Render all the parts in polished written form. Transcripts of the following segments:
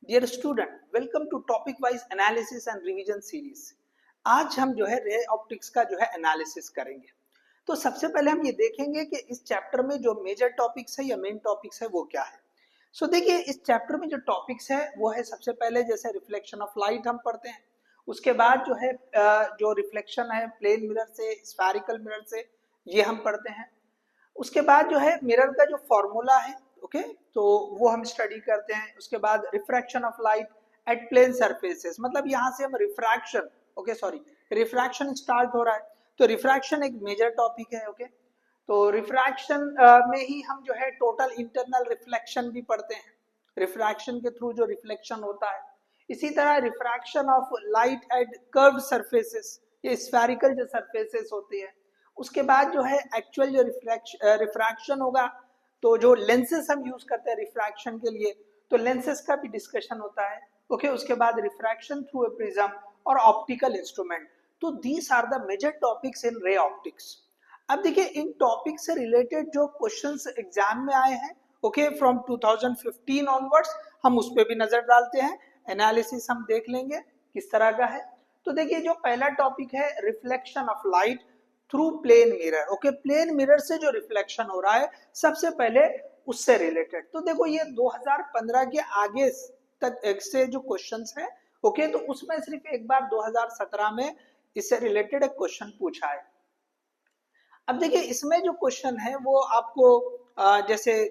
Dear student, welcome to topic wise analysis and revision series. आज हम जो है रे ऑप्टिक्स का जो है एनालिसिस करेंगे। तो सबसे पहले हम ये देखेंगे कि इस चैप्टर में जो मेजर टॉपिक्स है या मेन टॉपिक्स है वो क्या है। देखिए, इस चैप्टर में जो टॉपिक्स है वो है, सबसे पहले जैसे रिफ्लेक्शन ऑफ लाइट हम पढ़ते हैं। उसके बाद जो है जो रिफ्लेक्शन है प्लेन मिरर से, स्फेरिकल मिरर से, ये हम पढ़ते हैं। उसके बाद जो है मिरर का जो फॉर्मूला है, ओके, तो वो हम स्टडी करते हैं। उसके बाद refraction of light at plane surfaces, मतलब यहाँ से हम refraction, okay sorry, refraction start हो रहा है, तो रिफ्रैक्शन एक मेजर टॉपिक है, ओके। तो रिफ्रैक्शन में ही हम जो है टोटल इंटरनल रिफ्लेक्शन भी पढ़ते हैं, रिफ्रैक्शन के थ्रू जो रिफ्लेक्शन होता है। इसी तरह refraction of light eight curved surfaces, ये स्फेरिकल जो सरफेसेस होती है। उसके बाद जो है एक्चुअल जो रिफ्रैक्शन होगा, तो जो लेंसेस हम यूज करते हैं रिफ्रैक्शन के लिए, तो लेंसेस का भी डिस्कशन होता है, ओके। उसके बाद रिफ्रैक्शन थ्रू ए प्रिज्म और ऑप्टिकल इंस्ट्रूमेंट। तो these are the major topics in ray optics. अब देखिए, इन टॉपिक से रिलेटेड जो क्वेश्चंस एग्जाम में आए हैं, ओके, फ्रॉम 2015 ऑनवर्ड्स, हम उस पर भी नजर डालते हैं। एनालिसिस हम देख लेंगे किस तरह का है। तो देखिए, जो पहला टॉपिक है reflection of light through plane mirror, okay, plane mirror से जो रिफ्लेक्शन हो रहा है सबसे पहले उससे रिलेटेड। तो देखो, ये 2015 के आगे तक से जो क्वेश्चंस है, ओके, तो उसमें सिर्फ एक बार 2017 में इससे रिलेटेड एक क्वेश्चन पूछा है। अब देखिए, इसमें जो क्वेश्चन है वो आपको जैसे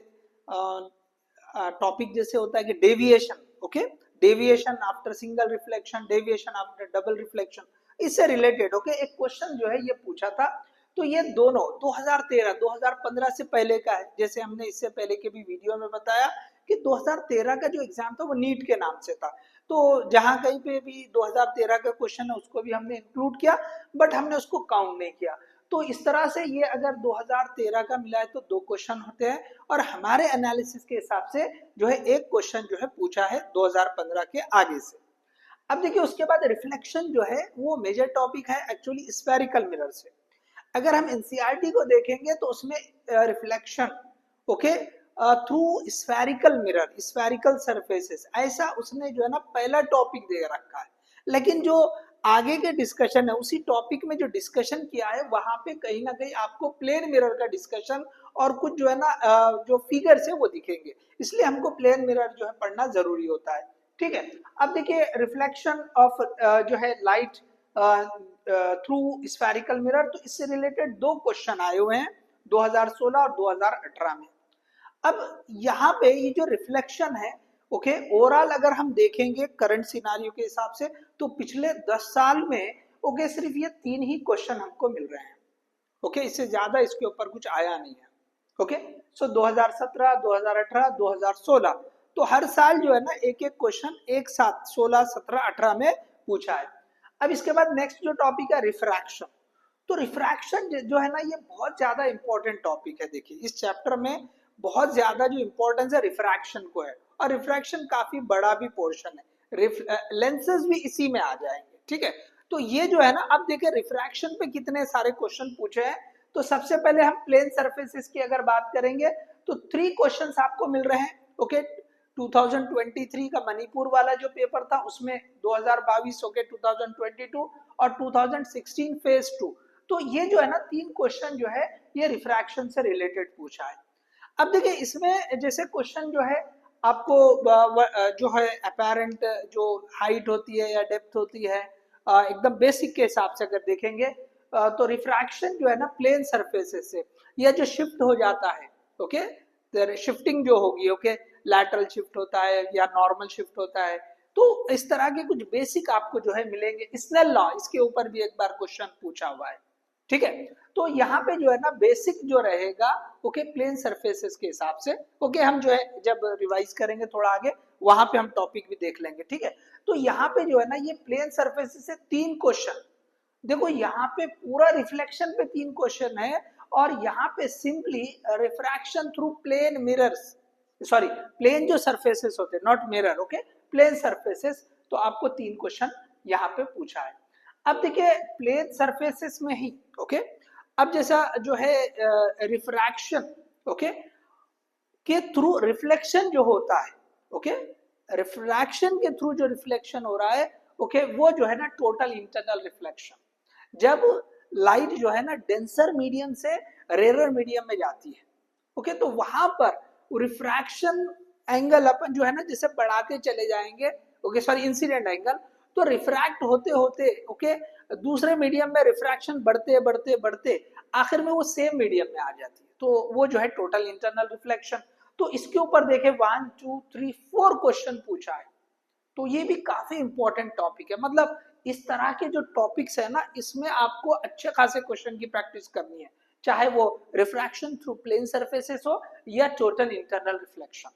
टॉपिक जैसे होता है कि deviation, okay, deviation after single reflection, deviation after double reflection, इससे रिलेटेड, ओके, एक क्वेश्चन जो है ये पूछा था। तो ये दोनों 2013 2015 से पहले का है। जैसे हमने इससे पहले के भी वीडियो में बताया कि 2013 का जो एग्जाम था वो नीट के नाम से था। तो जहां कहीं पे भी 2013 का क्वेश्चन है उसको भी हमने इंक्लूड किया, बट हमने उसको काउंट नहीं किया। तो इस तरह से ये अगर 2013 का मिला है तो दो क्वेश्चन होते हैं, और हमारे एनालिसिस के हिसाब से जो है एक क्वेश्चन जो है पूछा है 2015 के आगे से। अब देखिए, उसके बाद रिफ्लेक्शन जो है वो मेजर टॉपिक है एक्चुअली स्फेरिकल मिरर से। अगर हम एनसीईआरटी को देखेंगे तो उसमें reflection, okay, through spherical mirror, spherical surfaces, ऐसा उसने जो है ना पहला टॉपिक दे रखा है। लेकिन जो आगे के डिस्कशन है उसी टॉपिक में जो डिस्कशन किया है वहां पे कहीं ना कहीं आपको प्लेन मिरर का डिस्कशन और कुछ जो है ना जो फिगर्स है वो दिखेंगे, इसलिए हमको प्लेन मिरर जो है पढ़ना जरूरी होता है, ठीक है। अब देखिए, रिफ्लेक्शन ऑफ जो है लाइट थ्रू स्फेरिकल मिरर, तो इससे रिलेटेड दो क्वेश्चन आए हुए हैं 2016 और 2018 में। अब यहाँ पे ये जो रिफ्लेक्शन है, ओके, ओवरऑल अगर हम देखेंगे करंट सिनारियो के हिसाब से, तो पिछले 10 साल में, ओके, सिर्फ ये 3 ही क्वेश्चन हमको मिल रहे हैं, ओके, इससे ज्यादा इसके ऊपर कुछ आया नहीं है, ओके। 2017, 2018, 2016, तो हर साल जो है ना एक एक क्वेश्चन एक साथ 16, 17, 18 में पूछा है। अब इसके बाद नेक्स्ट जो टॉपिक है रिफ्रैक्शन। तो रिफ्रैक्शन जो है ना ये बहुत ज्यादा इंपॉर्टेंट टॉपिक है। देखिए, इस चैप्टर में बहुत ज्यादा जो इंपॉर्टेंस है रिफ्रैक्शन को है, और रिफ्रैक्शन काफी बड़ा भी पोर्शन है, लेंसेज भी इसी में आ जाएंगे, ठीक है। तो ये जो है ना, अब देखिए रिफ्रैक्शन पे कितने सारे क्वेश्चन पूछे हैं। तो सबसे पहले हम प्लेन सरफेसेस की अगर बात करेंगे तो 3 क्वेश्चंस आपको मिल रहे हैं, ओके। 2023 का मणिपुर वाला जो पेपर था उसमें 2022, ओके, 2022 और 2016 फेज 2। तो ये जो है ना 3 क्वेश्चन जो है ये रिफ्रैक्शन से रिलेटेड पूछा है। अब देखिए, इसमें जैसे क्वेश्चन जो है आपको जो है अपेरेंट जो हाइट होती है या डेप्थ होती है, एकदम बेसिक के हिसाब से अगर देखेंगे, तो रिफ्रैक्शन जो है ना प्लेन सरफेसेस से यह जो शिफ्ट हो जाता है, ओके, शिफ्टिंग जो होगी, ओके, लैटरल शिफ्ट होता है या नॉर्मल शिफ्ट होता है। तो इस तरह के कुछ बेसिक आपको जो है मिलेंगे। स्नेल लॉ, इसके ऊपर भी एक बार क्वेश्चन पूछा हुआ है, ठीक है। तो यहाँ पे जो है ना बेसिक जो रहेगा, ओके, प्लेन सरफेसेस के हिसाब से, ओके, हम जो है जब रिवाइज करेंगे थोड़ा आगे वहां पे हम टॉपिक भी देख लेंगे, ठीक है। तो यहाँ पे जो है ना ये प्लेन सरफेसेस से 3 क्वेश्चन, देखो यहाँ पे पूरा रिफ्लेक्शन पे 3 क्वेश्चन है, और यहाँ पे simply refraction through plane mirrors, sorry, plane जो सरफेसेस होते हैं, not mirror, okay, plane surfaces, तो आपको 3 क्वेश्चन यहाँ पे पूछा है। अब देखिए, प्लेन सरफेसेस में ही, ओके, अब जैसा जो है रिफ्रैक्शन, ओके, के थ्रू रिफ्लेक्शन जो होता है, ओके, रिफ्रैक्शन के थ्रू जो रिफ्लेक्शन हो रहा है, ओके, वो जो है ना टोटल इंटरनल रिफ्लेक्शन। जब लाइट जो है ना डेंसर मीडियम से रेयर मीडियम में जाती है, ओके, तो वहां पर रिफ्रैक्शन एंगल अपन जो है ना जैसे बढ़ाते चले जाएंगे, ओके, सॉरी, इंसिडेंट एंगल, तो रिफ्रैक्ट होते होते, ओके, दूसरे मीडियम में रिफ्रैक्शन बढ़ते बढ़ते बढ़ते आखिर में वो सेम मीडियम में आ जाती है, तो वो जो है टोटल इंटरनल रिफ्लेक्शन। तो इसके ऊपर देखे 1 2 3 4 क्वेश्चन पूछा है, तो ये भी काफी इंपॉर्टेंट टॉपिक है। मतलब इस तरह के जो टॉपिक्स है ना, इसमें आपको अच्छे खासे क्वेश्चन की प्रैक्टिस करनी है, चाहे वो रिफ्रैक्शन थ्रू प्लेन सरफेसेस हो या टोटल इंटरनल रिफ्लेक्शन।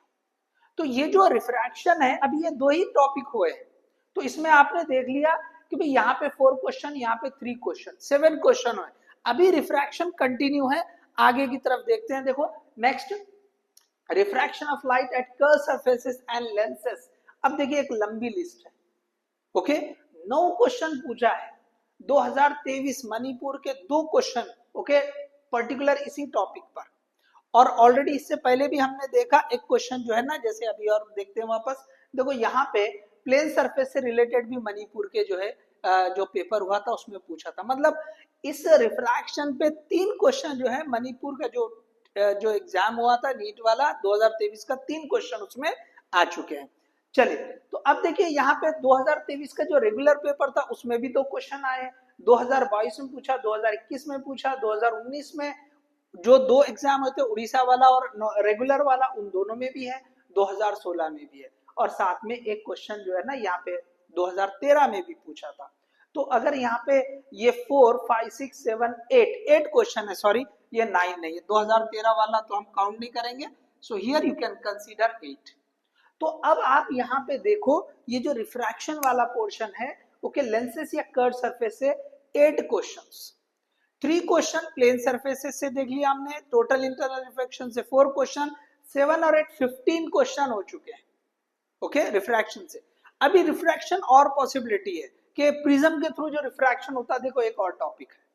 तो ये जो रिफ्रैक्शन है, अभी ये 2 ही टॉपिक हुए हैं, तो इसमें आपने देख लिया कि भाई यहाँ पे 4 क्वेश्चन, यहाँ पे 3 क्वेश्चन, 7 क्वेश्चन हुए। अभी रिफ्रैक्शन कंटिन्यू है, आगे की तरफ देखते हैं। देखो next, refraction of light eight curve surfaces and lenses. अब देखिए एक लंबी लिस्ट है, ओके, 9 क्वेश्चन पूछा है। 2023 मणिपुर के 2 क्वेश्चन, ओके, पर्टिकुलर इसी टॉपिक पर। और ऑलरेडी इससे पहले भी हमने देखा एक क्वेश्चन जो है ना, जैसे अभी और देखते हैं वापस। देखो यहाँ पे प्लेन सरफेस से रिलेटेड भी मणिपुर के जो है जो पेपर हुआ था उसमें पूछा था। मतलब इस रिफ्रैक्शन पे 3 क्वेश्चन जो है मणिपुर का जो एग्जाम हुआ था नीट वाला 2023 का, 3 क्वेश्चन उसमें आ चुके हैं। चलिए, तो अब देखिए यहाँ पे 2023 का जो रेगुलर पेपर था उसमें भी 2 क्वेश्चन आए। 2022 में पूछा, 2021 में पूछा, 2019 में जो 2 एग्जाम होते उड़ीसा वाला और रेगुलर वाला, उन दोनों में भी है, 2016 में भी है, और साथ में एक क्वेश्चन जो है ना यहाँ पे 2013 में भी पूछा था। तो अगर यहाँ पे ये 4 5 6 7 8 क्वेश्चन है, सॉरी ये 9 नहीं है, 2013 वाला तो हम काउंट नहीं करेंगे। So here you can consider 8। तो अब आप यहाँ पे देखो, ये जो रिफ्रैक्शन वाला पोर्शन है, ओके, लेंसेस या कर्व सरफेस से 8 क्वेश्चंस, 3 क्वेश्चन प्लेन सरफेसेस से देख लिया हमने, टोटल इंटरनल रिफ्रैक्शन से 4 क्वेश्चन, 7 और 8 15 क्वेश्चन हो चुके हैं, ओके, रिफ्रैक्शन से। अभी रिफ्रैक्शन और पॉसिबिलिटी है कि प्रिज्म के थ्रू जो रिफ्रैक्शन होता है, देखो एक और टॉपिक है,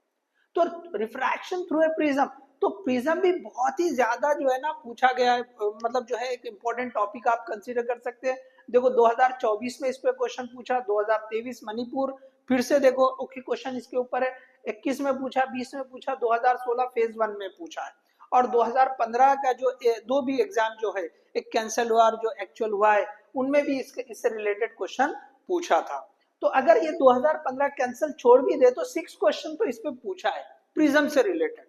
तो रिफ्रैक्शन थ्रू ए प्रिज्म, तो प्रिज्म भी बहुत ही ज्यादा जो है ना पूछा गया है, मतलब जो है एक इंपॉर्टेंट टॉपिक आप कंसीडर कर सकते हैं। देखो 2024 में इस पे क्वेश्चन पूछा, 2023 मणिपुर, फिर से देखो ओके क्वेश्चन इसके ऊपर है, 21 में पूछा, 20 में पूछा, 2016 फेज 1 में पूछा है, और 2015 का जो 2 भी एग्जाम जो है, एक कैंसिल हुआ और जो एक्चुअल हुआ है, उनमें भी इससे रिलेटेड क्वेश्चन पूछा था। तो अगर ये 2015 कैंसिल छोड़ भी दे तो 6 क्वेश्चन तो इस पे पूछा है प्रिज्म से रिलेटेड।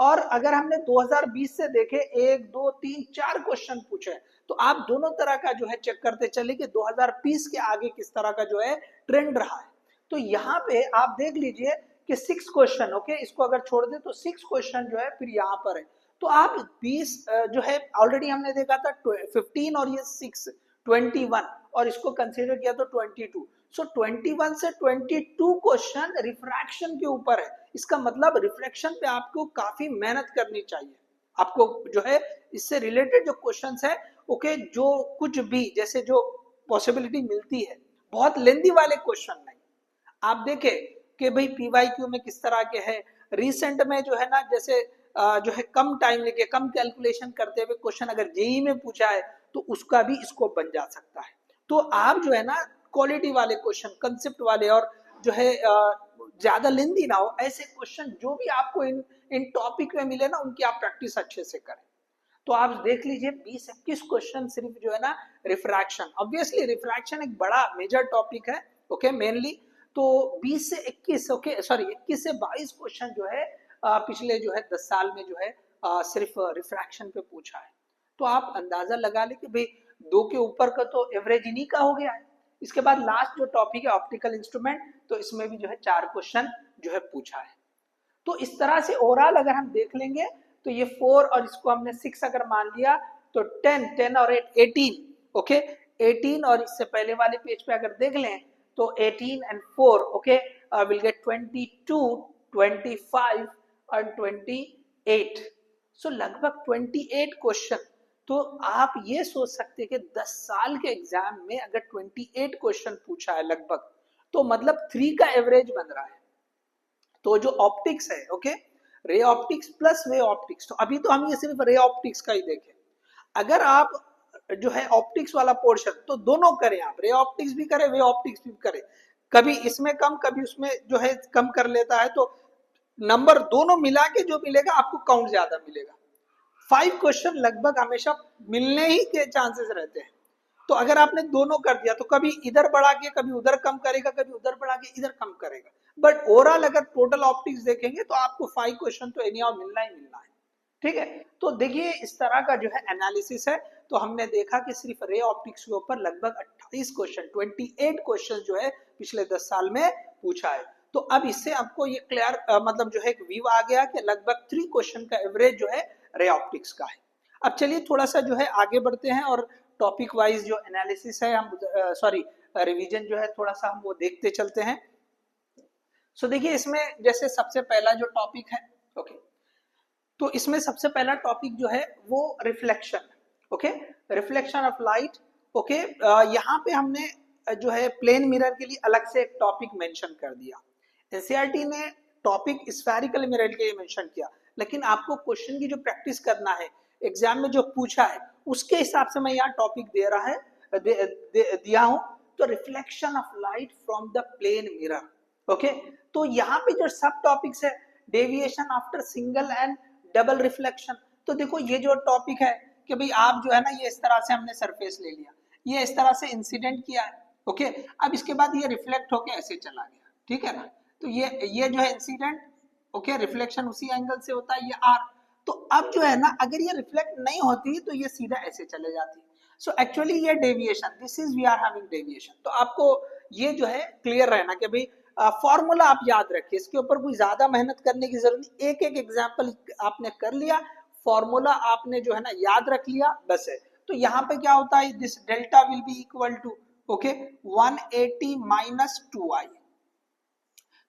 और अगर हमने 2020 से देखे 1 2 3 4 क्वेश्चन पूछे, तो आप दोनों तरह का जो है चेक करते चले कि 2020 के आगे किस तरह का जो है ट्रेंड रहा है। तो यहाँ पे आप देख लीजिए कि 6 क्वेश्चन, ओके, इसको अगर छोड़ दे तो 6 क्वेश्चन जो है फिर यहाँ पर है। तो आप 20 जो है ऑलरेडी हमने देखा था 15 और ये 6 21, और इसको कंसीडर किया तो 22। सो 21 से 22 क्वेश्चन रिफ्रैक्शन के ऊपर है। इसका मतलब रिफ्लेक्शन पे आपको काफी मेहनत करनी चाहिए। आपको जो है इससे रिलेटेड जो क्वेश्चंस है, ओके, जो कुछ भी जैसे जो पॉसिबिलिटी मिलती है, बहुत लेंदी वाले क्वेश्चन नहीं। आप देखें कि भाई पीवाईक्यू में किस तरह के है, रिसेंट में जो है ना जैसे जो है कम टाइम लेके कम कैलकुलेशन करते हुए क्वेश्चन अगर जेई में पूछा है तो उसका भी स्कोप बन जा सकता है। तो आप जो है ना क्वालिटी वाले क्वेश्चन, कंसेप्ट वाले, और जो है ज्यादा लेंदी ना हो ऐसे क्वेश्चन जो भी आपको इन टॉपिक में मिले ना, उनकी आप प्रैक्टिस अच्छे से करें। तो आप देख लीजिए 20-21 क्वेश्चन सिर्फ जो है ना रिफ्रैक्शन। ऑब्वियसली रिफ्रैक्शन एक बड़ा मेजर टॉपिक है, ओके, मेनली। तो 20 से 21, ओके, सॉरी 21 से 22 क्वेश्चन जो है पिछले जो है 10 साल में जो है सिर्फ रिफ्रैक्शन पे पूछा है। तो आप अंदाजा लगा ले कि भाई 2 के ऊपर का तो एवरेज इन्हीं का हो गया है। इसके बाद लास्ट जो टॉपिक है ऑप्टिकल इंस्ट्रूमेंट, तो इसमें भी जो है 4 क्वेश्चन जो है पूछा है। तो इस तरह से ओवरऑल अगर हम देख लेंगे तो ये 4 और इसको हमने 6 अगर मान लिया तो 10 और 8 18, ओके, 18, और इससे पहले वाले पेज पे अगर देख लें तो 18 and 4, ओके, विल गेट 22 25 और 28। सो लगभग 28 क्वेश्चन। तो आप ये सोच सकते हैं कि 10 साल के एग्जाम में अगर 28 क्वेश्चन पूछा है लगभग, तो मतलब 3 का एवरेज बन रहा है। तो जो ऑप्टिक्स है, ओके, रे ऑप्टिक्स प्लस वे ऑप्टिक्स, तो अभी तो हम ये सिर्फ रे ऑप्टिक्स का ही देखें। अगर आप जो है ऑप्टिक्स वाला पोर्शन, तो दोनों करें आप, रे ऑप्टिक्स भी करें, वे ऑप्टिक्स भी करें, कभी इसमें कम कभी उसमें जो है कम कर लेता है, तो नंबर दोनों मिला के जो मिलेगा आपको काउंट ज्यादा मिलेगा। 5 क्वेश्चन लगभग हमेशा मिलने ही के चांसेस रहते हैं, तो अगर आपने दोनों कर दिया तो कभी इधर बढ़ा के कभी उधर कम करेगा, कभी उधर बढ़ा के इधर कम करेगा, बट ओवरऑल अगर टोटल ऑप्टिक्स देखेंगे तो आपको 5 क्वेश्चन तो एनी हाउ मिलना ही मिलना है, ठीक है। तो देखिए इस तरह का जो है एनालिसिस है, तो हमने देखा कि सिर्फ रे ऑप्टिक्स के ऊपर लगभग 28 क्वेश्चन 28 क्वेश्चन जो है पिछले 10 साल में पूछा है। तो अब इससे आपको ये क्लियर मतलब जो है एक व्यू आ गया कि लगभग 3 क्वेश्चन का एवरेज जो है रे ऑप्टिक्स का है। अब चलिए थोड़ा सा जो है आगे बढ़ते हैं और टॉपिक वाइज जो एनालिसिस है हम सॉरी रिवीजन जो है थोड़ा सा हम वो देखते चलते हैं। सो देखिए इसमें जैसे सबसे पहला जो टॉपिक है, ओके, तो इसमें सबसे पहला टॉपिक जो है वो reflection, okay, reflection of light, okay. यहाँ पे हमने जो है प्लेन मिरर के लिए अलग से एक टॉपिक मेंशन कर दिया। एनसीईआरटी ने टॉपिक स्फेरिकल मिरर के लिए मेंशन किया, लेकिन आपको क्वेश्चन की जो प्रैक्टिस करना है, एग्जाम में जो पूछा है उसके हिसाब से मैं यहाँ टॉपिक दे रहा है दिया हूं। तो reflection of light from the plane mirror, okay. तो यहाँ पे जो सब टॉपिक्स है, deviation after single and double reflection. तो देखो ये जो टॉपिक है कि भाई आप जो है ना ये इस तरह से हमने सरफेस ले लिया, ये इस तरह से इंसिडेंट किया है, ओके। अब इसके बाद ये रिफ्लेक्ट होके ऐसे चला गया, ठीक है ना। तो ये जो है इंसिडेंट, ओके, रिफ्लेक्शन उसी एंगल से होता है, ये आर। तो अब जो है ना अगर ये रिफ्लेक्ट नहीं होती तो ये सीधा ऐसे चले जाती। सो एक्चुअली ये deviation, this is we are having deviation. तो आपको ये जो है क्लियर रहना कि भाई फॉर्मूला आप याद रखिए, इसके ऊपर कोई ज्यादा मेहनत करने की जरूरत नहीं, एक एक एग्जाम्पल आपने कर लिया, फॉर्मूला आपने जो है ना याद रख लिया, बस है। तो यहाँ पे क्या होता है, this delta will be equal to, okay, 180 minus 2i।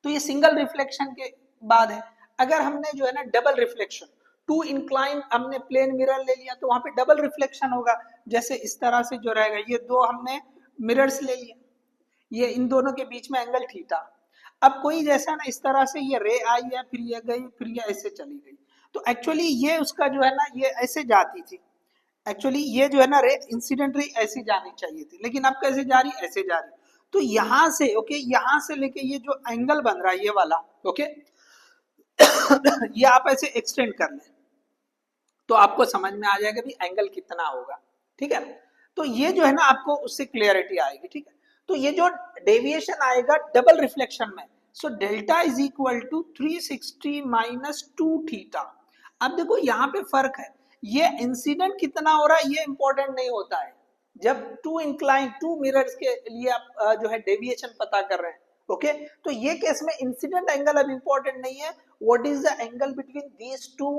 तो ये सिंगल रिफ्लेक्शन के बाद है। अगर हमने जो है ना डबल रिफ्लेक्शन, टू इंक्लाइन हमने प्लेन मिरर ले लिया तो वहां पे डबल रिफ्लेक्शन होगा, जैसे इस तरह से जो रहेगा, ये दो हमने मिरर्स ले लिया, ये इन दोनों के बीच में एंगल थीटा। अब कोई जैसा ना इस तरह से ये रे आई है, फिर ये गई, फिर ये ऐसे चली गई, तो एक्चुअली ये उसका जो है ना ये ऐसे जाती थी, एक्चुअली ये जो है ना रे इंसिडेंट रे ऐसी जानी चाहिए थी, लेकिन अब कैसे जा रही, ऐसे जा रही। तो यहां से, ओके, यहां से लेके ये जो एंगल बन रहा है ये वाला, ओके, ये आप ऐसे एक्सटेंड कर लें तो आपको समझ में आ जाएगा भी एंगल कितना होगा, ठीक है। तो ये जो है ना आपको उससे क्लियरिटी आएगी, ठीक है। तो ये जो डेविएशन आएगा डबल रिफ्लेक्शन में, so delta is equal to 360 minus 2 theta. अब देखो यहाँ पे फर्क है, ये इंसिडेंट कितना हो रहा है ये इंपॉर्टेंट नहीं होता है, जब टू इंक्लाइन टू मिरर्स के लिए आप जो है डेविएशन पता कर रहे हैं, ओके। तो ये केस में इंसिडेंट एंगल अब इंपॉर्टेंट नहीं है, what is the angle between these two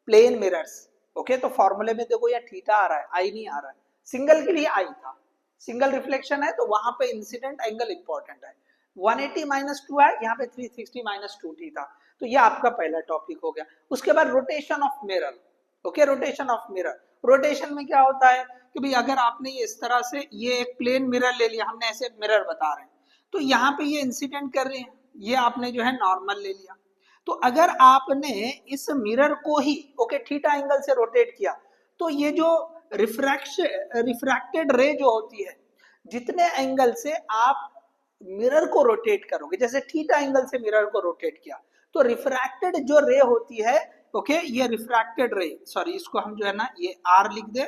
plane mirrors, okay. तो फॉर्मूले में देखो यहाँ थीटा आ रहा है, आई नहीं आ रहा है, सिंगल के लिए आई था, सिंगल रिफ्लेक्शन है तो वहां पे इंसिडेंट एंगल इंपॉर्टेंट है। 180 माइनस 2 है, यहाँ पे 360 माइनस 2 थीटा। तो ये आपका पहला टॉपिक हो गया। उसके बाद rotation of mirror, okay, rotation of mirror. Rotation में क्या होता है कि भाई अगर आपने ये इस तरह से ये एक प्लेन मिरर ले लिया, हमने ऐसे मिरर बता रहे हैं, तो यहाँ पे ये इंसिडेंट कर रहे हैं, ये आपने जो है नॉर्मल ले लिया। तो अगर आपने इस मिरर को ही, ओके, थीटा एंगल से रोटेट किया, तो ये जो रिफ्रैक्टेड रे जो होती है, जितने एंगल से आप मिरर को रोटेट करोगे, जैसे थीटा एंगल से मिरर को रोटेट किया, तो रिफ्रैक्टेड जो रे होती है, ओके, ये रिफ्रैक्टेड रे, सॉरी इसको हम जो है ना ये आर लिख दे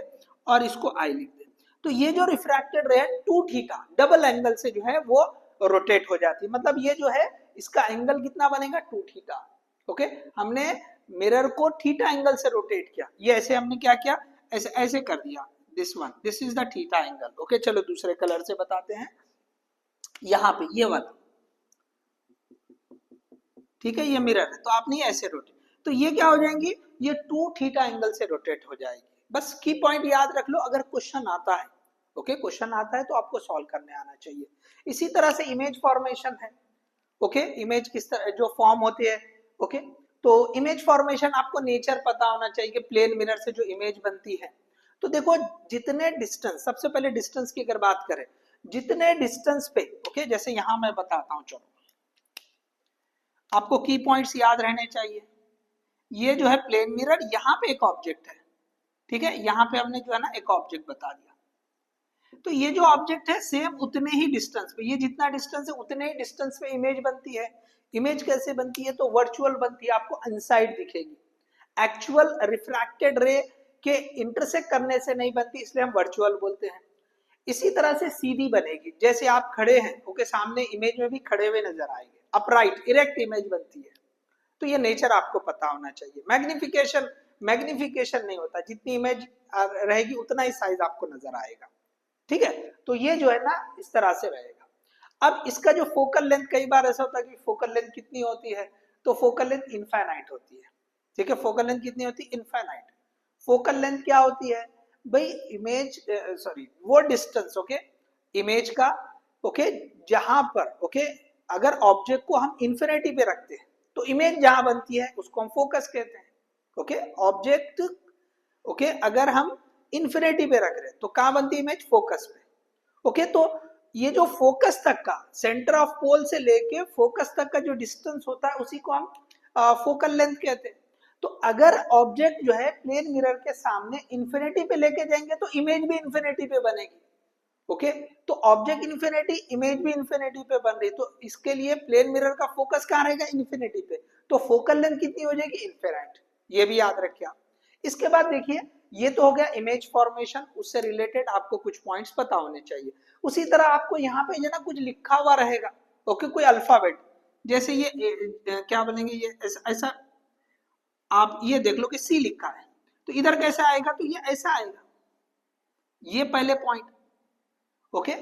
और इसको आई लिख दे। तो ये जो रिफ्रैक्टेड रे है 2 थीटा डबल एंगल से जो है वो रोटेट हो जाती है, मतलब ये जो है इसका एंगल कितना बनेगा 2 थीटा, ओके। हमने मिरर को थीटा एंगल से रोटेट किया, ये ऐसे हमने क्या किया, ऐसे ऐसे कर दिया, this one, this is the theta angle, okay. चलो दूसरे कलर से बताते हैं, यहाँ पे ये वाला, ठीक है, ये मिरर है तो आपने ऐसे रोटेट, तो ये क्या हो जाएंगी, ये 2 थीटा एंगल से रोटेट हो जाएगी। बस की पॉइंट याद रख लो, अगर क्वेश्चन आता है, ओके, क्वेश्चन आता है तो आपको सॉल्व करने आना चाहिए। इसी तरह से इमेज फॉर्मेशन है, ओके, इमेज किस तरह जो फॉर्म होती है, ओके। तो इमेज फॉर्मेशन आपको नेचर पता होना चाहिए कि प्लेन मिरर से जो इमेज बनती है। तो देखो जितने डिस्टेंस, सबसे पहले डिस्टेंस की अगर बात करें, जितने डिस्टेंस पे, ओके, जैसे यहां मैं बताता हूं, चलो आपको की पॉइंट्स याद रहने चाहिए। ये जो है प्लेन मिरर, यहाँ पे एक ऑब्जेक्ट है, ठीक है, यहाँ पे हमने जो है ना एक ऑब्जेक्ट बता दिया, तो ये जो ऑब्जेक्ट है सेम उतने ही डिस्टेंस पे, ये जितना डिस्टेंस है उतने ही डिस्टेंस पे इमेज बनती है। इमेज कैसे बनती है? तो वर्चुअल बनती है, आपको अनसाइड दिखेगी, एक्चुअल रिफ्रैक्टेड रे के इंटरसेक्ट करने से नहीं बनती, इसलिए हम वर्चुअल बोलते हैं। इसी तरह से सीधी बनेगी, जैसे आप खड़े हैं ओके, सामने इमेज में भी खड़े हुए नजर आएंगे, अपराइट इरेक्ट इमेज बनती है। तो ये नेचर आपको पता होना चाहिए। मैग्निफिकेशन, मैग्निफिकेशन नहीं होता, जितनी इमेज रहेगी उतना ही साइज आपको नजर आएगा। ठीक है, तो ये जो है ना इस तरह से रहेगा। अब इसका जो फोकल लेंथ, कई बार ऐसा होता है कि फोकल लेंथ कितनी होती है, तो फोकल लेंथ इनफाइनाइट होती है। ठीक है, फोकल लेंथ कितनी होती है? इनफाइनाइट। फोकल लेंथ क्या होती है भाई? इमेज सॉरी वो डिस्टेंस ओके, इमेज का ओके, जहां पर ओके अगर ऑब्जेक्ट को हम इन्फिनिटी पे रखते हैं तो इमेज जहां बनती है उसको हम फोकस कहते हैं। ओके, ऑब्जेक्ट ओके अगर हम इन्फिनिटी पे रख रहे हैं तो कहां बनती है इमेज? फोकस पे। ओके, तो ये जो फोकस तक का, सेंटर ऑफ पोल से लेके फोकस तक का जो डिस्टेंस होता है उसी को हम फोकल लेंथ कहते हैं। तो अगर ऑब्जेक्ट जो है प्लेन मिरर के सामने इन्फिनिटी पे लेके जाएंगे तो इमेज भी इन्फिनिटी पे बनेगी। ओके, तो ऑब्जेक्ट इन्फिनिटी, इमेज भी इन्फिनिटी पे बन रही, तो इसके लिए प्लेन मिरर का फोकस कहां रहेगा? इन्फिनिटी पे। तो फोकल लेंथ कितनी हो जाएगी? इन्फिनिट। ये भी याद रखिए आप। इसके बाद देखिए, ये तो हो गया इमेज फॉर्मेशन, उससे रिलेटेड आपको कुछ पॉइंट्स पता होने चाहिए। उसी तरह आपको यहाँ पे जो ना कुछ लिखा हुआ रहेगा ओके, कोई अल्फाबेट, जैसे ये क्या बनेंगे, ये ऐसा आप ये देख लो कि सी लिखा है, तो इधर कैसा आएगा? तो ये ऐसा आएगा, ये पहले पॉइंट। ओके,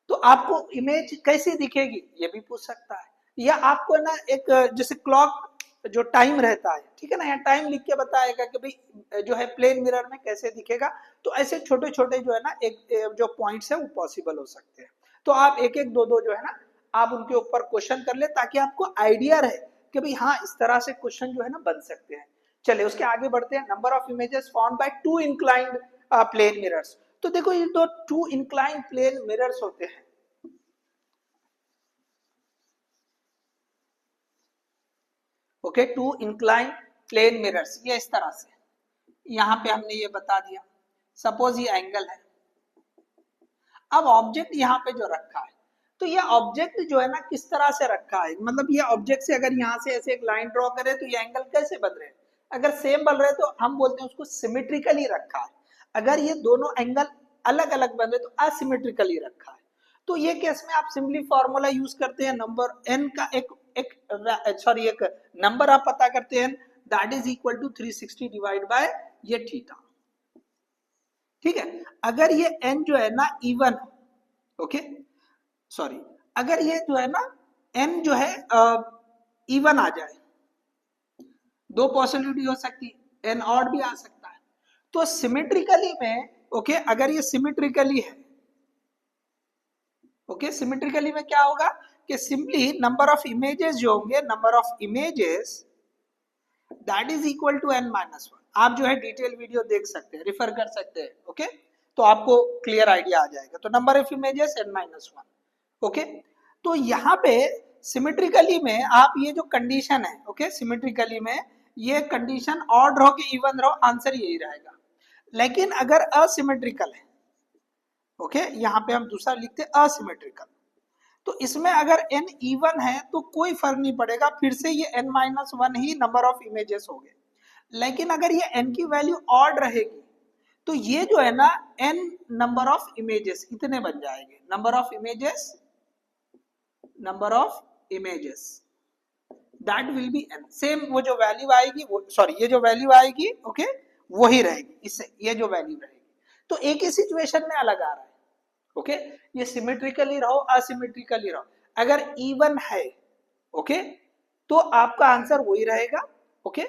तो आपको इमेज कैसी दिखेगी ये भी पूछ सकता है, या आपको ना एक जैसे क्लॉक जो टाइम रहता है, ठीक है ना, यहाँ टाइम लिख के बताएगा कि भाई जो है प्लेन मिरर में कैसे दिखेगा। तो ऐसे छोटे छोटे जो है ना एक जो पॉइंट्स है वो पॉसिबल हो सकते हैं। तो आप एक एक दो दो जो है ना आप उनके ऊपर क्वेश्चन कर ले, ताकि आपको आइडिया रहे कि भाई हाँ इस तरह से क्वेश्चन जो है ना बन सकते हैं। चलिए उसके आगे बढ़ते हैं। Number of images found by two inclined plane mirrors. तो देखो ये तो टू इंक्लाइंड प्लेन मिरर्स होते हैं। Okay, two incline plane mirrors, ये इस तरह से, यहां पे हमने ये बता दिया। सपोज ये एंगल है, अब ऑब्जेक्ट यहाँ पे जो रखा है, तो ये ऑब्जेक्ट जो है ना किस तरह से रखा है, मतलब ये ऑब्जेक्ट से अगर यहाँ से ऐसे एक लाइन ड्रॉ करे तो ये एंगल कैसे बन रहे हैं? अगर सेम बन रहे तो हम बोलते हैं उसको सिमेट्रिकली रखा है। अगर ये दोनों एंगल अलग अलग बन रहे तो असिमेट्रिकली रखा है। तो ये केस में आप सिंपली फॉर्मूला यूज करते हैं, नंबर एन का एक एक नंबर आप पता करते हैं, that is equal to 360 divide by ये थीटा। ठीक है, अगर ये n जो है ना इवन, ओके सॉरी, अगर ये जो है ना n जो है इवन आ जाए, दो पॉसिबिलिटी हो सकती है, n ऑड भी आ सकता है। तो सिमेट्रिकली में ओके अगर ये सिमेट्रिकली है, ओके सिमेट्रिकली में क्या होगा कि सिंपली नंबर ऑफ इमेजेस जो होंगे, number of images that is equal to n minus 1। आप जो है डिटेल वीडियो देख सकते हैं, रिफर कर सकते हैं। ओके, तो आपको क्लियर आइडिया आ जाएगा। तो number of images n minus 1। Okay, तो यहाँ पे सिमेट्रिकली में आप ये जो कंडीशन है, ओके सिमेट्रिकली में ये कंडीशन ऑड रहो कि इवन रहो, आंसर यही रहेगा। लेकिन अगर असिमेट्रिकल है, ओके यहाँ पे हम दूसरा लिखते हैं असिमेट्रिकल, तो इसमें अगर n इवन है तो कोई फर्क नहीं पड़ेगा, फिर से ये n minus 1 he number of images हो गए। लेकिन अगर ये n की वैल्यू ऑड रहेगी तो ये जो है ना n नंबर ऑफ इमेजेस इतने बन जाएंगे, number of images, number of images that will B n। Same वो जो वैल्यू आएगी वो, सॉरी ये जो वैल्यू आएगी ओके वही रहेगी, इससे ये जो वैल्यू रहेगी। तो एक ही सिचुएशन में अलग आ रहा है। ओके, ये सिमेट्रिकली रहो असिमेट्रिकली रहो, अगर इवन है ओके तो आपका आंसर वही रहेगा। ओके,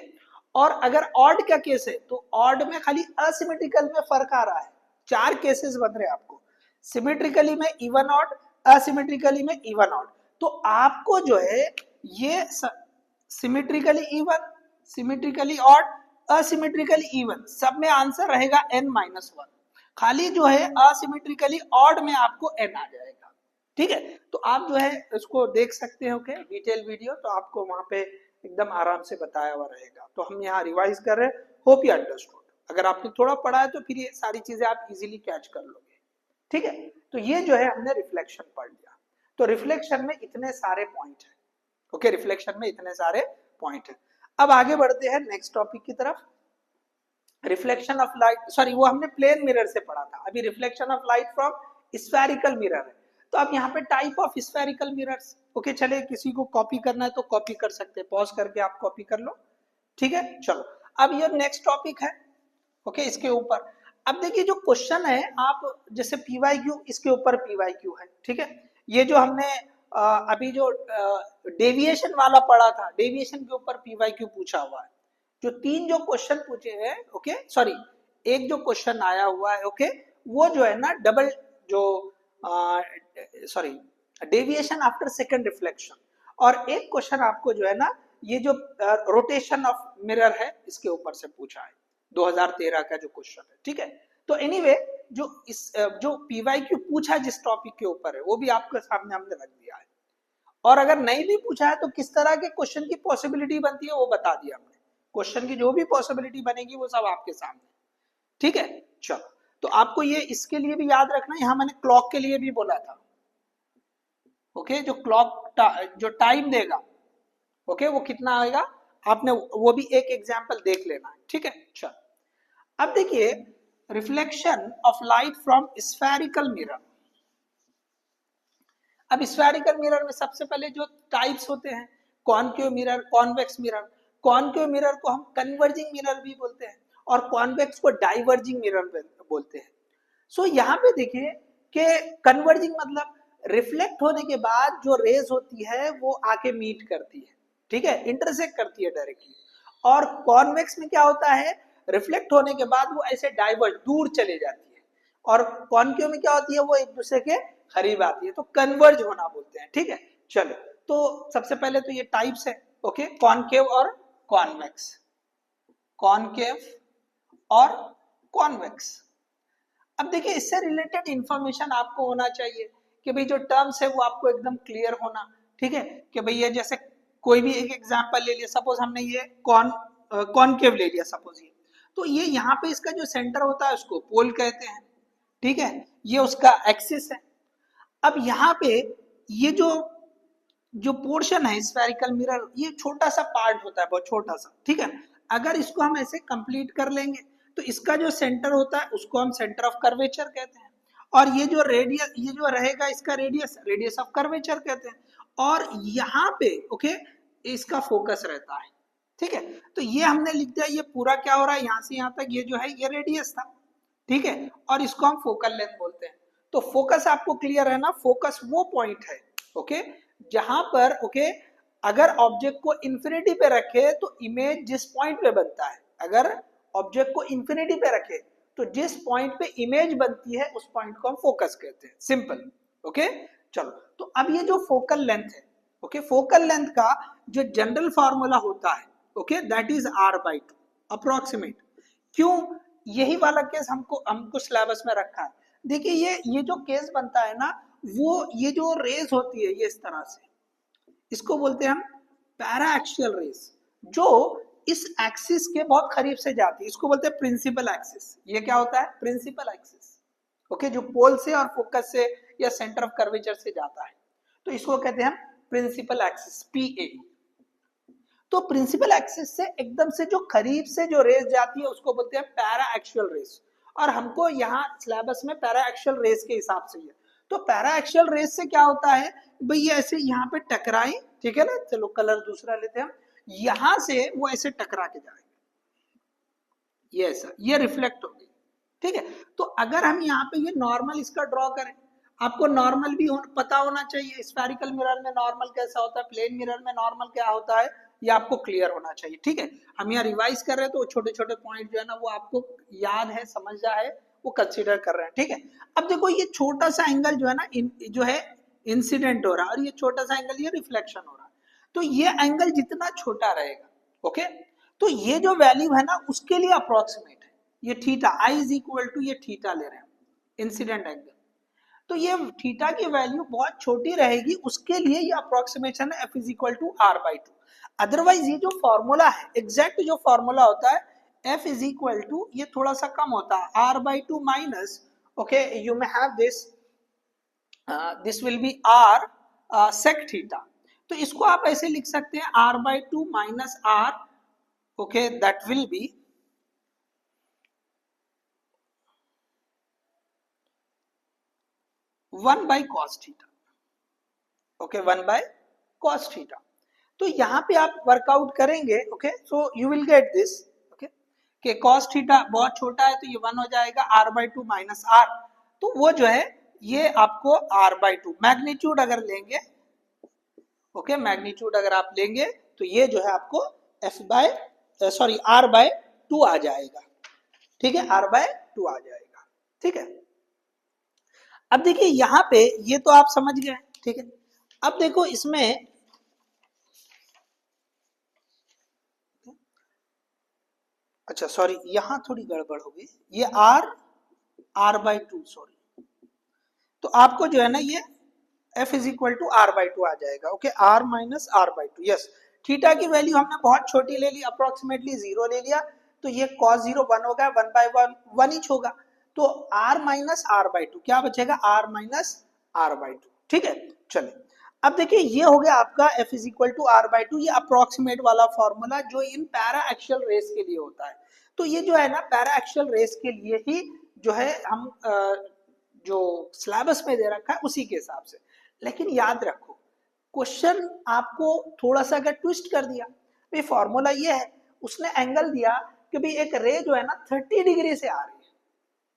और अगर ऑड का केस है तो ऑड में खाली असिमेट्रिकल में फर्क आ रहा है। चार केसेस बन रहे हैं आपको, सिमेट्रिकली में इवन ऑड, असिमेट्रिकली में इवन ऑड। तो आपको जो है ये symmetrically even, symmetrically odd, asymmetrically even, सब में आंसर रहेगा n माइनस 1। खाली जो है असिमेट्रिकली ऑड में आपको n आ जाएगा। ठीक है, तो आप जो है इसको देख सकते हो ओके डिटेल वीडियो, तो आपको वहां पे एकदम आराम से बताया हुआ रहेगा। तो हम यहाँ रिवाइज कर रहे हैं, होप यू अंडरस्टूड। अगर आपने थोड़ा पढ़ा है तो फिर ये सारी चीजें आप इजीली कैच कर लोगे। ठीक है, तो ये जो है हमने रिफ्लेक्शन पढ़ लिया। तो रिफ्लेक्शन में इतने सारे पॉइंट है, ओके, रिफ्लेक्शन में इतने सारे पॉइंट है। अब आगे बढ़ते हैं नेक्स्ट टॉपिक की तरफ। रिफ्लेक्शन ऑफ लाइट, सॉरी वो हमने प्लेन मिरर से पढ़ा था, अभी reflection of light from spherical mirror है। तो अब यहाँ पे type of spherical mirrors, okay, चले किसी को कॉपी करना है तो कॉपी कर सकते हैं, पॉज करके आप कॉपी कर लो, ठीक है। चलो अब ये नेक्स्ट टॉपिक है, ओके, इसके ऊपर अब देखिए जो क्वेश्चन है, आप जैसे पीवाईक्यू, इसके ऊपर पीवाईक्यू है, ठीक है। ये जो हमने अभी जो डेविएशन वाला पढ़ा था, डेविएशन के ऊपर पीवाईक्यू पूछा हुआ है। जो तीन जो क्वेश्चन पूछे हैं, ओके, सॉरी एक जो क्वेश्चन आया हुआ है, ओके, वो जो है ना डबल जो sorry deviation after second reflection, और एक क्वेश्चन आपको जो है ना ये जो रोटेशन ऑफ मिरर है इसके ऊपर से पूछा है, 2013 का जो क्वेश्चन है, ठीक है। तो एनीवे जो इस जो पीवाईक्यू पूछा जिस टॉपिक के ऊपर है वो भी आपके सामने हमने रख दिया है, और अगर नहीं भी पूछा है तो किस तरह के क्वेश्चन की पॉसिबिलिटी बनती है वो बता दिया हमने। क्वेश्चन की जो भी पॉसिबिलिटी बनेगी वो सब आपके सामने, ठीक है। चलो तो आपको ये इसके लिए भी याद रखना, यहां मैंने क्लॉक के लिए भी बोला था, ओके, जो क्लॉक जो टाइम देगा, ओके, वो कितना आएगा, आपने वो भी एक एग्जांपल देख लेना, ठीक है। चलो अब देखिए reflection of light from spherical mirror. अब स्फेरिकल मिरर में सबसे पहले जो टाइप्स होते हैं, concave mirror, convex mirror. Concave mirror को हम कन्वर्जिंग मिरर भी बोलते हैं और कॉन्वेक्स को डाइवर्जिंग मिरर बोलते हैं। सो यहाँ पे देखिए कि कन्वर्जिंग मतलब रिफ्लेक्ट होने के बाद जो रेज होती है वो आके मीट करती है, ठीक है, इंटरसेक्ट करती है डायरेक्टली। और कॉन्वेक्स में क्या होता है, रिफ्लेक्ट होने के बाद वो ऐसे डाइवर्ज दूर चले जाती है, और कॉनकेव में क्या होती है, वो एक दूसरे के करीब आती है, तो कन्वर्ज होना बोलते हैं, ठीक है। चलो तो सबसे पहले तो ये टाइप्स है, ओके, कॉनकेव और कॉन्वेक्स, कॉनकेव और कॉन्वेक्स। अब देखिए इससे रिलेटेड इंफॉर्मेशन आपको होना चाहिए कि भाई जो टर्म्स है वो आपको एकदम क्लियर होना, ठीक है। कि भाई ये जैसे कोई भी एक एग्जांपल ले लिया, सपोज हमने ये कॉनकेव ले लिया सपोज, ये तो ये यहाँ पे इसका जो सेंटर होता है उसको पोल कहते हैं, ठीक है, ये उसका एक्सिस है। अब यहाँ पे ये जो पोर्शन है स्फेरिकल मिरर, ये छोटा सा पार्ट होता है, बहुत छोटा सा, ठीक है। अगर इसको हम ऐसे कंप्लीट कर लेंगे तो इसका जो सेंटर होता है उसको हम सेंटर ऑफ कर्वेचर कहते हैं, और ये जो रेडियस, ये जो रहेगा इसका रेडियस, रेडियस ऑफ कर्वेचर कहते हैं, और यहाँ पे ओके इसका फोकस रहता है, ठीक है। तो ये हमने लिख दिया, ये पूरा क्या हो रहा है, यहाँ से यहाँ तक ये जो है ये रेडियस था, ठीक है, और इसको हम फोकल लेंथ बोलते हैं। तो फोकस आपको क्लियर है ना, फोकस वो पॉइंट है, ओके, जहां पर ओके अगर ऑब्जेक्ट को इंफिनिटी पे रखे तो इमेज जिस पॉइंट पे बनता है, अगर ऑब्जेक्ट को इंफिनिटी पे रखे तो जिस पॉइंट पे इमेज बनती है उस पॉइंट को हम फोकस कहते हैं, सिंपल, ओके। चलो तो अब ये जो फोकल लेंथ है, ओके, फोकल लेंथ का जो जनरल फॉर्मूला होता है, okay, that is r/2 approximate. क्यों यही वाला केस हमको सिलेबस में रखा है। देखिए ये जो केस बनता है ना, वो ये जो रेस होती है ये इस तरह से, इसको बोलते हैं हम पैरा एक्सियल रेस, जो इस एक्सिस के बहुत करीब से जाती है, इसको बोलते हैं प्रिंसिपल एक्सिस। ये क्या होता है, प्रिंसिपल एक्सिस, ओके, जो पोल से और फोकस से या सेंटर ऑफ कर्वेचर से जाता है, तो इसको कहते हैं हम प्रिंसिपल एक्सिस, PA। तो प्रिंसिपल एक्सिस से एकदम से जो करीब से जो रेस जाती है उसको बोलते हैं पैरा एक्सियल रेस, और हमको यहाँ सिलेबस में पैरा एक्सियल रेस के हिसाब से है। तो पैरा एक्सियल रेस से क्या होता है भाई, ये ऐसे यहाँ पे टकराए, ठीक है ना, चलो कलर दूसरा लेते हैं हम, यहां से वो ऐसे टकरा के जाएंगे, ये ऐसा, ये रिफ्लेक्ट होगी, ठीक है। तो अगर हम यहाँ पे ये नॉर्मल इसका ड्रॉ करें, आपको नॉर्मल भी पता होना चाहिए, स्फेरिकल मिरर में नॉर्मल कैसा होता है, प्लेन मिरर में नॉर्मल क्या होता है, ये आपको क्लियर होना चाहिए, ठीक है। हम यहाँ रिवाइज कर रहे हैं तो छोटे छोटे पॉइंट जो है ना वो आपको याद है, समझा है, वो कंसीडर कर रहे हैं, ठीक है। अब देखो ये छोटा सा एंगल जो है ना, जो है इंसिडेंट हो रहा है, और ये छोटा सा एंगल ये रिफ्लेक्शन हो रहा है, तो ये एंगल जितना छोटा रहेगा, ओके, तो ये जो वैल्यू है ना उसके लिए अप्रोक्सीमेट है, ये theta, i is equal to ये थीटा ले रहे हैं इंसिडेंट एंगल, तो ये थीटा की वैल्यू बहुत छोटी रहेगी, उसके लिए ये अप्रोक्सीमेशन है, F is equal to r/2। Otherwise ये जो फॉर्मूला है, एग्जैक्ट जो फॉर्मूला होता है F इज इक्वल टू, ये थोड़ा सा कम होता है, r/2 minus okay, you may have this will be r sec theta. तो इसको आप ऐसे लिख सकते हैं r/2 minus r, okay, that will be 1/cos theta, okay, 1/cos theta. तो यहाँ पे आप वर्कआउट करेंगे, okay, so you will get this, okay, कि cos थीटा बहुत छोटा है तो ये 1 हो जाएगा, r/2 माइनस आर, तो वो जो है ये आपको r/2 मैग्नीट्यूड अगर लेंगे, ओके, मैग्नीट्यूड अगर आप लेंगे तो ये जो है आपको r/2 आ जाएगा, ठीक है, r/2 आ जाएगा, ठीक है। अब देखिए यहाँ पे ये तो आप समझ गए, ठीक है। अब देखो इसमें अच्छा सॉरी यहां थोड़ी गड़बड़ हो गई, ये r/2 सॉरी, तो आपको जो है ना ये f is equal to r/2 आ जाएगा, okay, r minus r/2, yes. Theta की वैल्यू हमने बहुत छोटी ले ली, अप्रोक्सीमेटली 0 ले लिया, तो ये cos 0 1 होगा, 1/1 1 इंच होगा, तो r माइनस r/2 क्या बचेगा, r माइनस r/2, ठीक है। चलिए अब देखिए ये हो गया आपका f is equal to r/2, ये अप्रोक्सीमेट वाला फॉर्मूला जो इन पैरा एक्सियल रेस के लिए होता है। तो ये जो है ना पैरा एक्सियल रेस के लिए ही जो है हम जो सिलेबस में दे रखा है उसी के हिसाब से। लेकिन याद रखो क्वेश्चन आपको थोड़ा सा अगर ट्विस्ट कर दिया, भाई फॉर्मूला ये है, उसने एंगल दिया कि भाई एक रे जो है ना 30 डिग्री से आ रही है,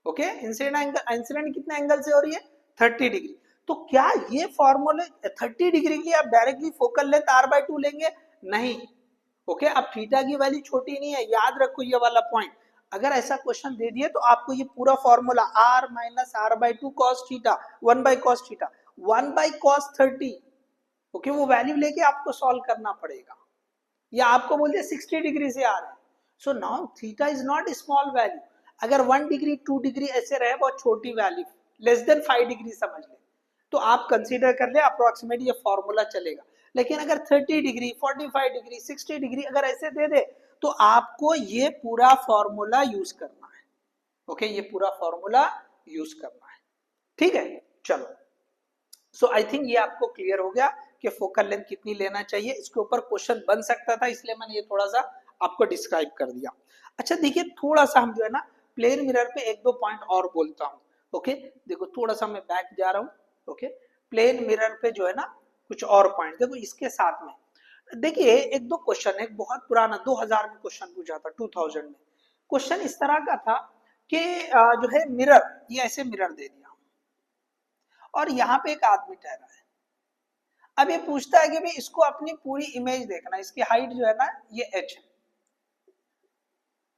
ओके, इंसिडेंट कितने एंगल से हो रही है, 30 डिग्री, तो क्या ये फॉर्मूले 30 डिग्री के लिए आप डायरेक्टली फोकल लेंथ r/2 लेंगे, नहीं, ओके। अब थीटा की वैल्यू छोटी नहीं है, याद रखो ये वाला पॉइंट। अगर ऐसा क्वेश्चन दे दिए तो आपको ये पूरा formula r minus r/2 cos theta 1/cos theta 1/cos 30, okay, वो वैल्यू लेके आपको सॉल्व करना पड़ेगा, या आपको बोल दिया 60 डिग्री से आ रहा है, so now theta is not small value. अगर 1 डिग्री 2 डिग्री ऐसे रहे बहुत छोटी वैल्यू, लेस देन 5 डिग्री समझ ले, तो आप कंसीडर कर ले अप्रोक्सीमेट ये फॉर्मूला चलेगा। लेकिन अगर 30 डिग्री 45 डिग्री 60 डिग्री अगर ऐसे दे दे तो आपको ये पूरा फॉर्मूला यूज करना है, ओके, ये पूरा फॉर्मूला यूज करना है, ठीक है। चलो सो आई थिंक ये आपको क्लियर हो गया कि फोकल लेंथ कितनी लेना चाहिए, इसके ऊपर क्वेश्चन बन सकता था, इसलिए मैंने ये थोड़ा सा आपको डिस्क्राइब कर दिया। अच्छा देखिए थोड़ा सा हम जो है ना प्लेन मिरर पे एक दो पॉइंट और बोलता हूँ, ओके, देखो थोड़ा सा मैं बैक जा रहा हूँ, ओके, प्लेन मिरर पे जो है ना कुछ और पॉइंट देखो इसके साथ में। देखिए एक दो क्वेश्चन, एक बहुत पुराना 2000 में क्वेश्चन पूछा था, 2000 में क्वेश्चन इस तरह का था कि जो है मिरर, ये ऐसे मिरर दे दिया और यहाँ पे एक आदमी ठहरा है। अब ये पूछता है कि भाई इसको अपनी पूरी इमेज देखना, इसकी हाइट जो है ना ये h है,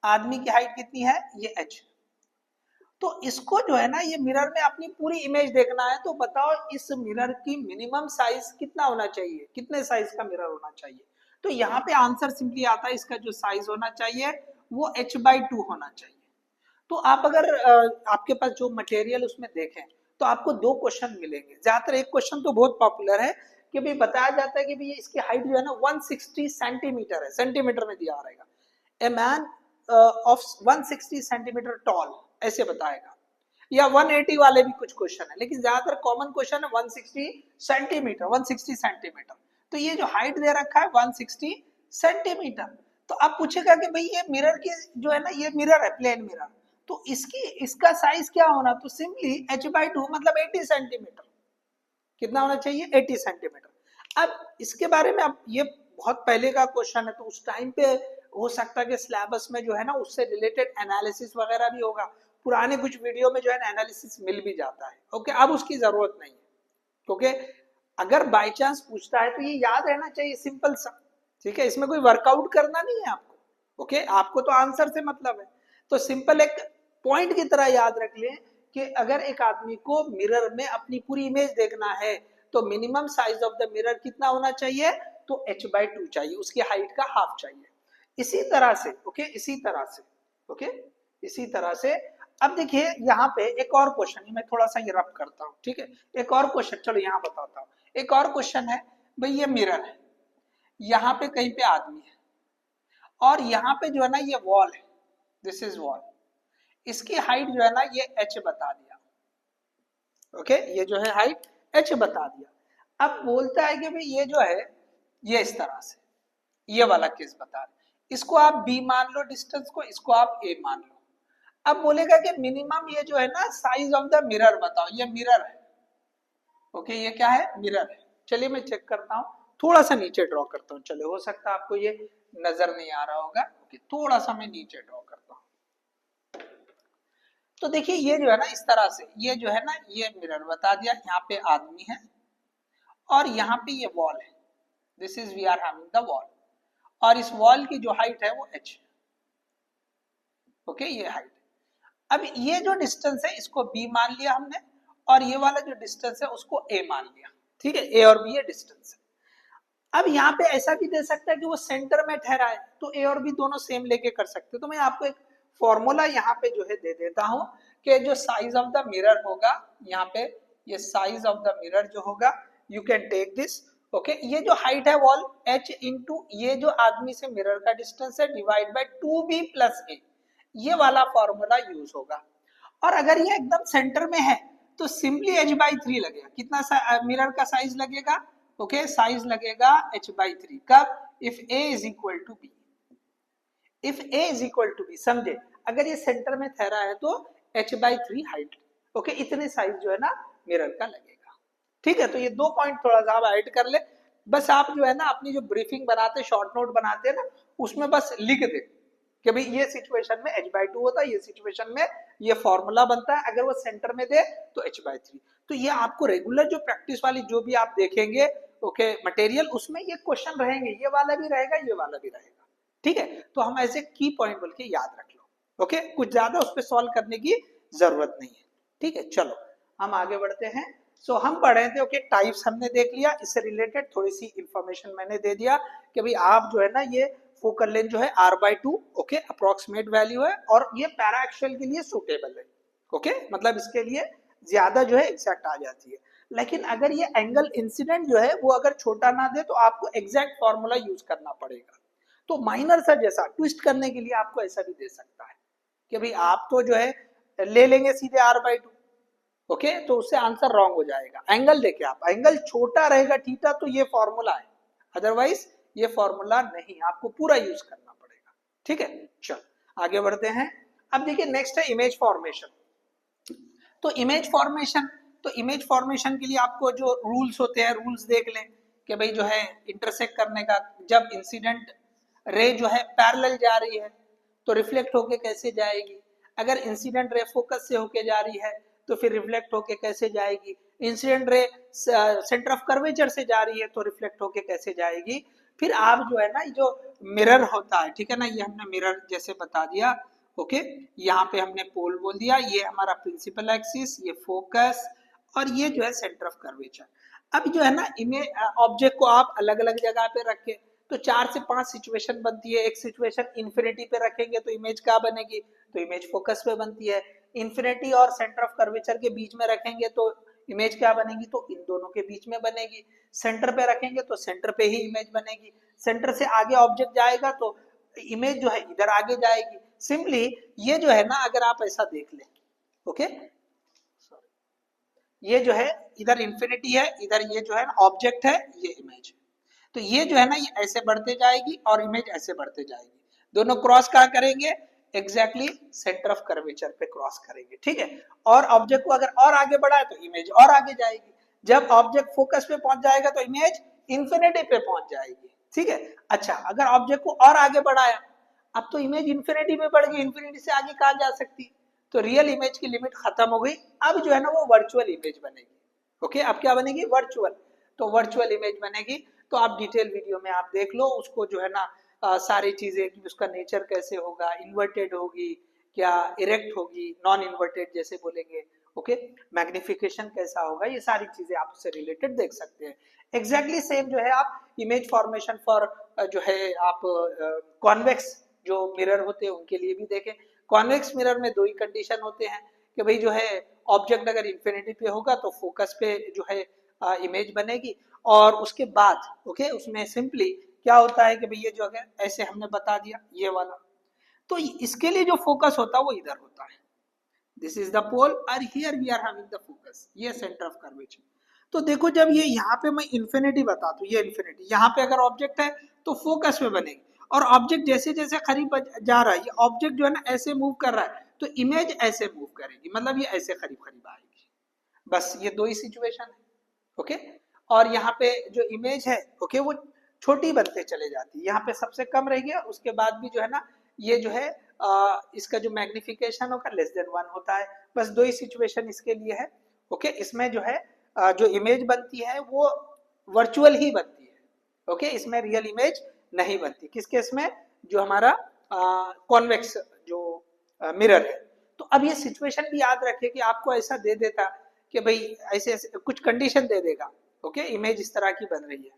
आदमी की हाइट कितनी है ये h, तो इसको जो है ना ये मिरर में अपनी पूरी इमेज देखना है, तो बताओ इस मिरर की मिनिमम साइज कितना होना चाहिए, कितने साइज का मिरर होना चाहिए। तो यहाँ पे आंसर सिंपली आता है, इसका जो साइज होना चाहिए वो h/2 होना चाहिए। तो आप अगर आपके पास जो मटेरियल उसमें देखें तो आपको दो क्वेश्चन मिलेंगे, ज्यादातर एक क्वेश्चन तो बहुत पॉपुलर है कि भाई बताया जाता है कि भाई इसकी हाइट जो है ना 160 सेंटीमीटर है, सेंटीमीटर में दिया रहेगा, a man of 160 centimetre toll ऐसे बताएगा, या 180 वाले भी कुछ क्वेश्चन है, लेकिन ज्यादातर कॉमन क्वेश्चन है 160 सेंटीमीटर, 160 सेंटीमीटर। तो ये जो हाइट दे रखा है 160 सेंटीमीटर, तो अब पूछेगा कि भाई ये मिरर की जो है ना ये मिरर है प्लेन मिरर, तो इसका साइज क्या होना, तो सिंपली h/2 मतलब 80 सेंटीमीटर, कितना होना चाहिए 80 सेंटीमीटर। अब इसके बारे में अब ये बहुत पहले का क्वेश्चन है, तो उस टाइम पे हो सकता है कि सिलेबस में जो है ना उससे रिलेटेड एनालिसिस वगैरह भी होगा, पुराने कुछ वीडियो में जो है एनालिसिस मिल भी जाता है, ओके, अब उसकी जरूरत नहीं है, क्योंकि अगर बाई चांस पूछता है तो ये याद रहना चाहिए सिंपल सा, ठीक है, इसमें कोई वर्कआउट करना नहीं है आपको, ओके, आपको तो आंसर से मतलब है, तो सिंपल एक पॉइंट की तरह याद रख लें कि अगर एक आदमी को मिरर में अपनी पूरी इमेज देखना है तो minimum size of the mirror कितना होना चाहिए, तो h/2 चाहिए, उसकी हाइट का हाफ चाहिए। इसी तरह से ओके, इसी तरह से ओके, इसी तरह से अब देखिए यहाँ पे एक और क्वेश्चन, मैं थोड़ा सा ये रब करता हूँ, ठीक है, एक और क्वेश्चन चलो यहाँ बताता हूँ। एक और क्वेश्चन है, भाई ये मिरर है, यहाँ पे कहीं पे आदमी है और यहाँ पे जो है ना ये वॉल है, दिस इज वॉल, इसकी हाइट जो है ना ये h बता दिया, ओके, ये जो है हाइट h बता दिया। अब बोलता है कि भाई ये जो है ये इस तरह से, ये वाला केस बता रहे, इसको आप b मान लो डिस्टेंस को, इसको आप a मान लो। अब बोलेगा कि मिनिमम ये जो है ना साइज ऑफ द मिरर बताओ, ये मिरर है, ओके ये क्या है, मिरर है। चलिए मैं चेक करता हूँ, थोड़ा सा नीचे ड्रॉ करता हूँ, चलो हो सकता है आपको ये नजर नहीं आ रहा होगा, ओके थोड़ा सा मैं नीचे ड्रॉ करता हूँ। तो देखिए ये जो है ना इस तरह से, ये जो है ना ये मिरर बता दिया, यहाँ पे आदमी है और यहाँ पे ये वॉल है, this is we are having the wall, और इस वॉल की जो हाइट है वो h, ओके ये हाइट। अब ये जो डिस्टेंस है इसको b मान लिया हमने, और ये वाला जो डिस्टेंस है उसको a मान लिया, ठीक है, a और b ये डिस्टेंस है। अब यहाँ पे ऐसा भी दे सकता है कि वो सेंटर में ठहरा है, तो a और b दोनों सेम लेके कर सकते हो। तो मैं आपको एक फॉर्मूला यहाँ पे जो है दे देता हूँ कि जो साइज ऑफ द मिरर होगा, यहाँ पे ये साइज ऑफ द मिरर जो होगा, you can take this, okay ये जो हाइट है वॉल h इंटू ये जो आदमी से मिरर का डिस्टेंस है divide by 2b plus a, ये वाला फॉर्मूला यूज होगा। और अगर ये एकदम सेंटर में है तो सिंपली h/3 लगेगा, कितना मिरर का साइज लगेगा, ओके साइज लगेगा h/3, कब, if a is equal to b, if a is equal to b, समझे, अगर ये सेंटर में ठहरा है तो h/3 हाइट, ओके इतने साइज जो है ना मिरर का लगेगा, ठीक है। तो ये दो पॉइंट थोड़ा सा आप ऐड कर ले, बस आप जो है ना अपनी जो ब्रीफिंग बनाते, शॉर्ट नोट बनाते हैं ना, उसमें बस लिख दे कि भाई ये सिचुएशन में h/2 होता है, ये सिचुएशन में ये फॉर्मूला बनता है, अगर वो सेंटर में दे तो h/3। तो ये आपको रेगुलर जो प्रैक्टिस वाली जो भी आप देखेंगे ओके मटेरियल, उसमें ये क्वेश्चन रहेंगे, ये वाला भी रहेगा, ये वाला भी रहेगा, ठीक है। तो हम ऐसे की पॉइंट बोल के याद रख लो, ओके कुछ ज्यादा उस पर सॉल्व करने की जरूरत नहीं है, ठीक है। चलो हम आगे बढ़ते हैं। सो हम पढ़ रहे थे ओके टाइप्स हमने देख लिया, इससे रिलेटेड थोड़ी सी इंफॉर्मेशन मैंने दे दिया कि भाई आप जो है ना ये फोकल लेंथ जो है r/2 ओके अप्रोक्सीमेट वैल्यू है, और ये पैरा एक्सियल के लिए सुटेबल है, ओके मतलब इसके लिए ज्यादा जो है एग्जैक्ट आ जाती है। लेकिन अगर ये एंगल इंसिडेंट जो है वो अगर छोटा ना दे तो आपको एग्जैक्ट फॉर्मूला यूज करना पड़ेगा। तो माइनर सा जैसा ट्विस्ट करने के लिए आपको ऐसा भी दे सकता है कि भाई आप तो जो है ले लेंगे सीधे r/2, ओके तो उससे आंसर रॉन्ग हो जाएगा। एंगल देखे आप, एंगल छोटा रहेगा थीटा तो ये फॉर्मूला है, अदरवाइज ये फॉर्मूला नहीं, आपको पूरा यूज करना पड़ेगा, ठीक है। चल आगे बढ़ते हैं। अब देखिए नेक्स्ट है इमेज फॉर्मेशन। तो इमेज फॉर्मेशन, तो इमेज फॉर्मेशन के लिए आपको जो रूल्स होते हैं रूल्स देख लें कि भाई जो है इंटरसेक्ट करने का, जब इंसिडेंट रे जो है पैरेलल जा रही है तो रिफ्लेक्ट होके कैसे जाएगी, अगर इंसिडेंट रे फोकस से होके जा रही है तो फिर रिफ्लेक्ट होके कैसे जाएगी, incident ray centre of curvature से जा रही है तो रिफ्लेक्ट होके कैसे जाएगी। फिर आप जो है ना जो मिरर होता है, ठीक है ना, ये हमने मिरर जैसे बता दिया, ओके यहाँ पे हमने पोल बोल दिया, ये हमारा प्रिंसिपल एक्सिस, ये फोकस, और ये जो है सेंटर ऑफ कर्वेचर। अब जो है ना इमेज ऑब्जेक्ट को आप अलग अलग जगह पे रखे तो 4 से 5 सिचुएशन बनती है। एक सिचुएशन इन्फिनिटी पे रखेंगे तो इमेज क्या बनेगी, तो इमेज फोकस पे बनती है। इन्फिनिटी और सेंटर ऑफ कर्वेचर के बीच में रखेंगे तो इमेज क्या बनेगी, तो इन दोनों के बीच में बनेगी। सेंटर पे रखेंगे तो सेंटर पे ही इमेज बनेगी। सेंटर से आगे ऑब्जेक्ट जाएगा तो इमेज जो है इधर आगे जाएगी। सिंपली ये जो है ना अगर आप ऐसा देख लें, ओके ये जो है इधर इंफिनिटी है, इधर ये जो है ना ऑब्जेक्ट है, ये इमेज, तो ये जो है ना ये ऐसे बढ़ते जाएगी और इमेज ऐसे बढ़ते जाएगी, दोनों क्रॉस कहाँ करेंगे, एग्जैक्टली सेंटर ऑफ कर्वेचर पे क्रॉस करेंगे, ठीक है। और ऑब्जेक्ट को अगर और आगे बढ़ाए तो इमेज और आगे जाएगी, जब ऑब्जेक्ट फोकस पे पहुंच जाएगा तो इमेज इंफिनिटी पे पहुंच जाएगी, ठीक है। अच्छा अगर ऑब्जेक्ट को और आगे बढ़ाया, अब तो इमेज इंफिनिटी में बढ़ गई, इंफिनिटी से आगे कहाँ जा सकती, तो रियल इमेज की लिमिट खत्म हो गई। अब जो है ना वो वर्चुअल इमेज बनेगी, ओके अब क्या बनेगी, वर्चुअल, तो वर्चुअल इमेज बनेगी। तो आप डिटेल वीडियो में आप देख लो उसको जो है ना सारी चीजें कि उसका नेचर कैसे होगा, इन्वर्टेड होगी क्या, इरेक्ट होगी, नॉन इन्वर्टेड जैसे बोलेंगे, ओके मैग्निफिकेशन कैसा होगा, ये सारी चीजें आप उससे रिलेटेड देख सकते हैं। एग्जैक्टली सेम जो है आप इमेज फॉर्मेशन फॉर जो है आप कॉन्वेक्स जो मिरर होते हैं उनके लिए भी देखें। कॉन्वेक्स मिरर में दो ही कंडीशन होते हैं कि भाई जो है ऑब्जेक्ट अगर इंफिनिटी पे होगा तो फोकस पे जो है इमेज बनेगी, और उसके बाद ओके उसमें सिंपली क्या होता है कि भाई ये जो है ऐसे हमने बता दिया ये वाला, तो इसके लिए जो फोकस होता है वो इधर होता है, दिस इज द पोल और here we are having the focus, ये सेंटर ऑफ कर्वेचर। तो देखो जब ये यहाँ पे मैं इन्फिनिटी बताता हूँ, ये इन्फिनिटी यहाँ पे अगर ऑब्जेक्ट है तो फोकस में बनेगी, और ऑब्जेक्ट जैसे जैसे करीब जा रहा है, ये ऑब्जेक्ट जो है ना ऐसे मूव कर रहा है तो इमेज ऐसे मूव करेगी, मतलब ये ऐसे करीब करीब आएगी। बस ये दो ही सिचुएशन है, ओके। और यहाँ पे जो इमेज है, ओके, वो छोटी बनते चले जाती है, यहाँ पे सबसे कम रहेगी, उसके बाद भी जो है ना ये जो है इसका जो मैग्निफिकेशन होगा लेस देन 1 होता है। बस दो ही सिचुएशन इसके लिए है, ओके। इसमें जो है जो इमेज बनती है वो वर्चुअल ही बनती है, ओके, इसमें रियल इमेज नहीं बनती। किस केस में? जो हमारा कॉन्वेक्स जो मिरर है। तो अब ये सिचुएशन भी याद रखिए कि आपको ऐसा दे देता कि भाई ऐसे ऐसे कुछ कंडीशन दे देगा, ओके, इमेज इस तरह की बन रही है,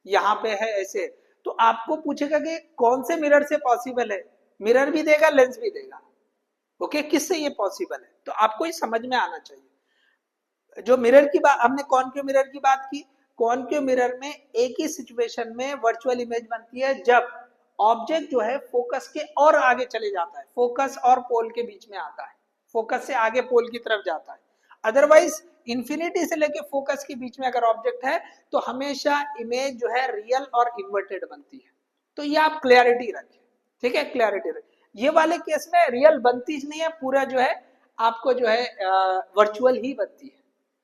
यहाँ पे है ऐसे, तो आपको पूछेगा कि कौन से मिरर से पॉसिबल है, मिरर भी देगा लेंस भी देगा, ओके, किससे ये पॉसिबल है, तो आपको ये समझ में आना चाहिए। जो मिरर की बात हमने कॉनकेव मिरर की बात की, कॉनकेव मिरर में एक ही सिचुएशन में वर्चुअल इमेज बनती है जब ऑब्जेक्ट जो है फोकस के और आगे चले जाता है, फोकस और पोल के बीच में आता है, फोकस से आगे पोल की तरफ जाता है। अदरवाइज इन्फिनिटी से लेके फोकस के बीच में अगर ऑब्जेक्ट है तो हमेशा इमेज जो है रियल और इन्वर्टेड बनती है। तो ये आप क्लैरिटी रखें, ठीक है, क्लैरिटी रखें। ये वाले केस में रियल बनती ही नहीं है, पूरा जो है आपको जो है वर्चुअल ही बनती है,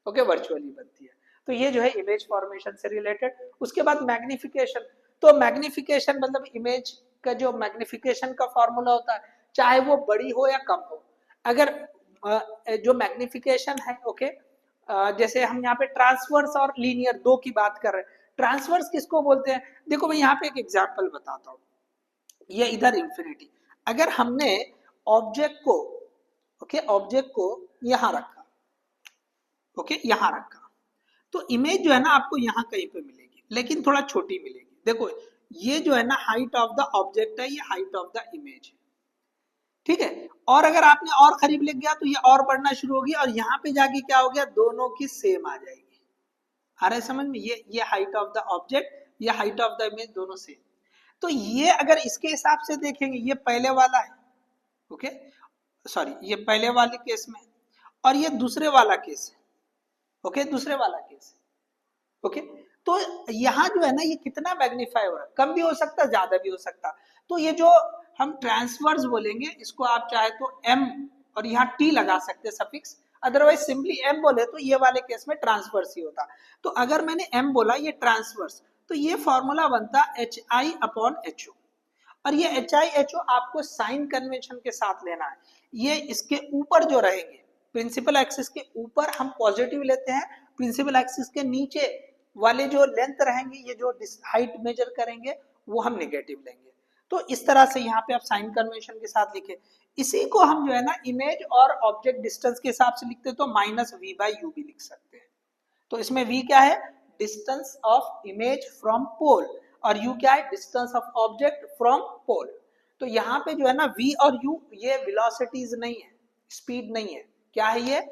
ओके, वर्चुअल ही बनती है। तो ये जो है इमेज फॉर्मेशन से रिलेटेड। उसके बाद मैग्निफिकेशन, तो मैग्निफिकेशन मतलब इमेज का जो मैग्निफिकेशन का फॉर्मूला होता है, चाहे वो बड़ी हो या कम हो, अगर जो मैग्निफिकेशन है, ओके, जैसे हम यहाँ पे ट्रांसवर्स और लीनियर दो की बात कर रहे हैं। ट्रांसवर्स किसको बोलते हैं? देखो मैं यहाँ पे एक एग्जांपल बताता हूँ, ये इधर इंफिनिटी, अगर हमने ऑब्जेक्ट को, ओके, ऑब्जेक्ट को यहाँ रखा, ओके, यहाँ रखा, तो इमेज जो है ना आपको यहाँ कहीं पे मिलेगी, लेकिन थोड़ा छोटी मिलेगी। देखो ये जो है ना हाइट ऑफ द ऑब्जेक्ट है, ये हाइट ऑफ द इमेज है, ठीक है। और अगर आपने और करीब ले गया तो ये और बढ़ना शुरू होगी, और यहाँ पे जाके क्या हो गया, दोनों की सेम आ जाएगी। आ रहा है समझ में? ये हाइट ऑफ द ऑब्जेक्ट, ये हाइट ऑफ द इमेज, दोनों सेम। तो ये अगर इसके हिसाब से देखेंगे, ये पहले वाला है, ओके, सॉरी, ये पहले वाले केस में, और ये दूसरे वाला केस है, ओके, दूसरे वाला केस, ओके। तो यहाँ जो है ना ये कितना मैग्नीफाई हो रहा है, कम भी हो सकता, ज्यादा भी हो सकता। तो ये जो हम ट्रांसवर्स बोलेंगे, इसको आप चाहे तो एम और यहाँ टी लगा सकते सफिक्स, अदरवाइज सिंपली एम बोले तो ये वाले केस में ट्रांसवर्स ही होता। तो अगर मैंने एम बोला, ये ट्रांसवर्स, तो ये फॉर्मूला बनता h i upon h o, और ये एच आई एच ओ आपको साइन कन्वेंशन के साथ लेना है। ये इसके ऊपर जो रहेंगे, प्रिंसिपल एक्सिस के ऊपर हम पॉजिटिव लेते हैं, प्रिंसिपल एक्सिस के नीचे वाले जो लेंथ रहेंगे, ये जो हाइट मेजर करेंगे, वो हम नेगेटिव लेंगे। तो इस तरह से यहाँ पे आप साइन कन्वेंशन के साथ लिखे। इसी को हम जो है ना इमेज और ऑब्जेक्ट डिस्टेंस के हिसाब से लिखते तो माइनस वी बाई यू भी लिख सकते हैं। तो इसमें v क्या है? Distance of image from pole, और u क्या है? Distance of object from pole. तो यहाँ पे जो है ना v और u ये वेलोसिटीज नहीं है, स्पीड नहीं है, क्या है ये?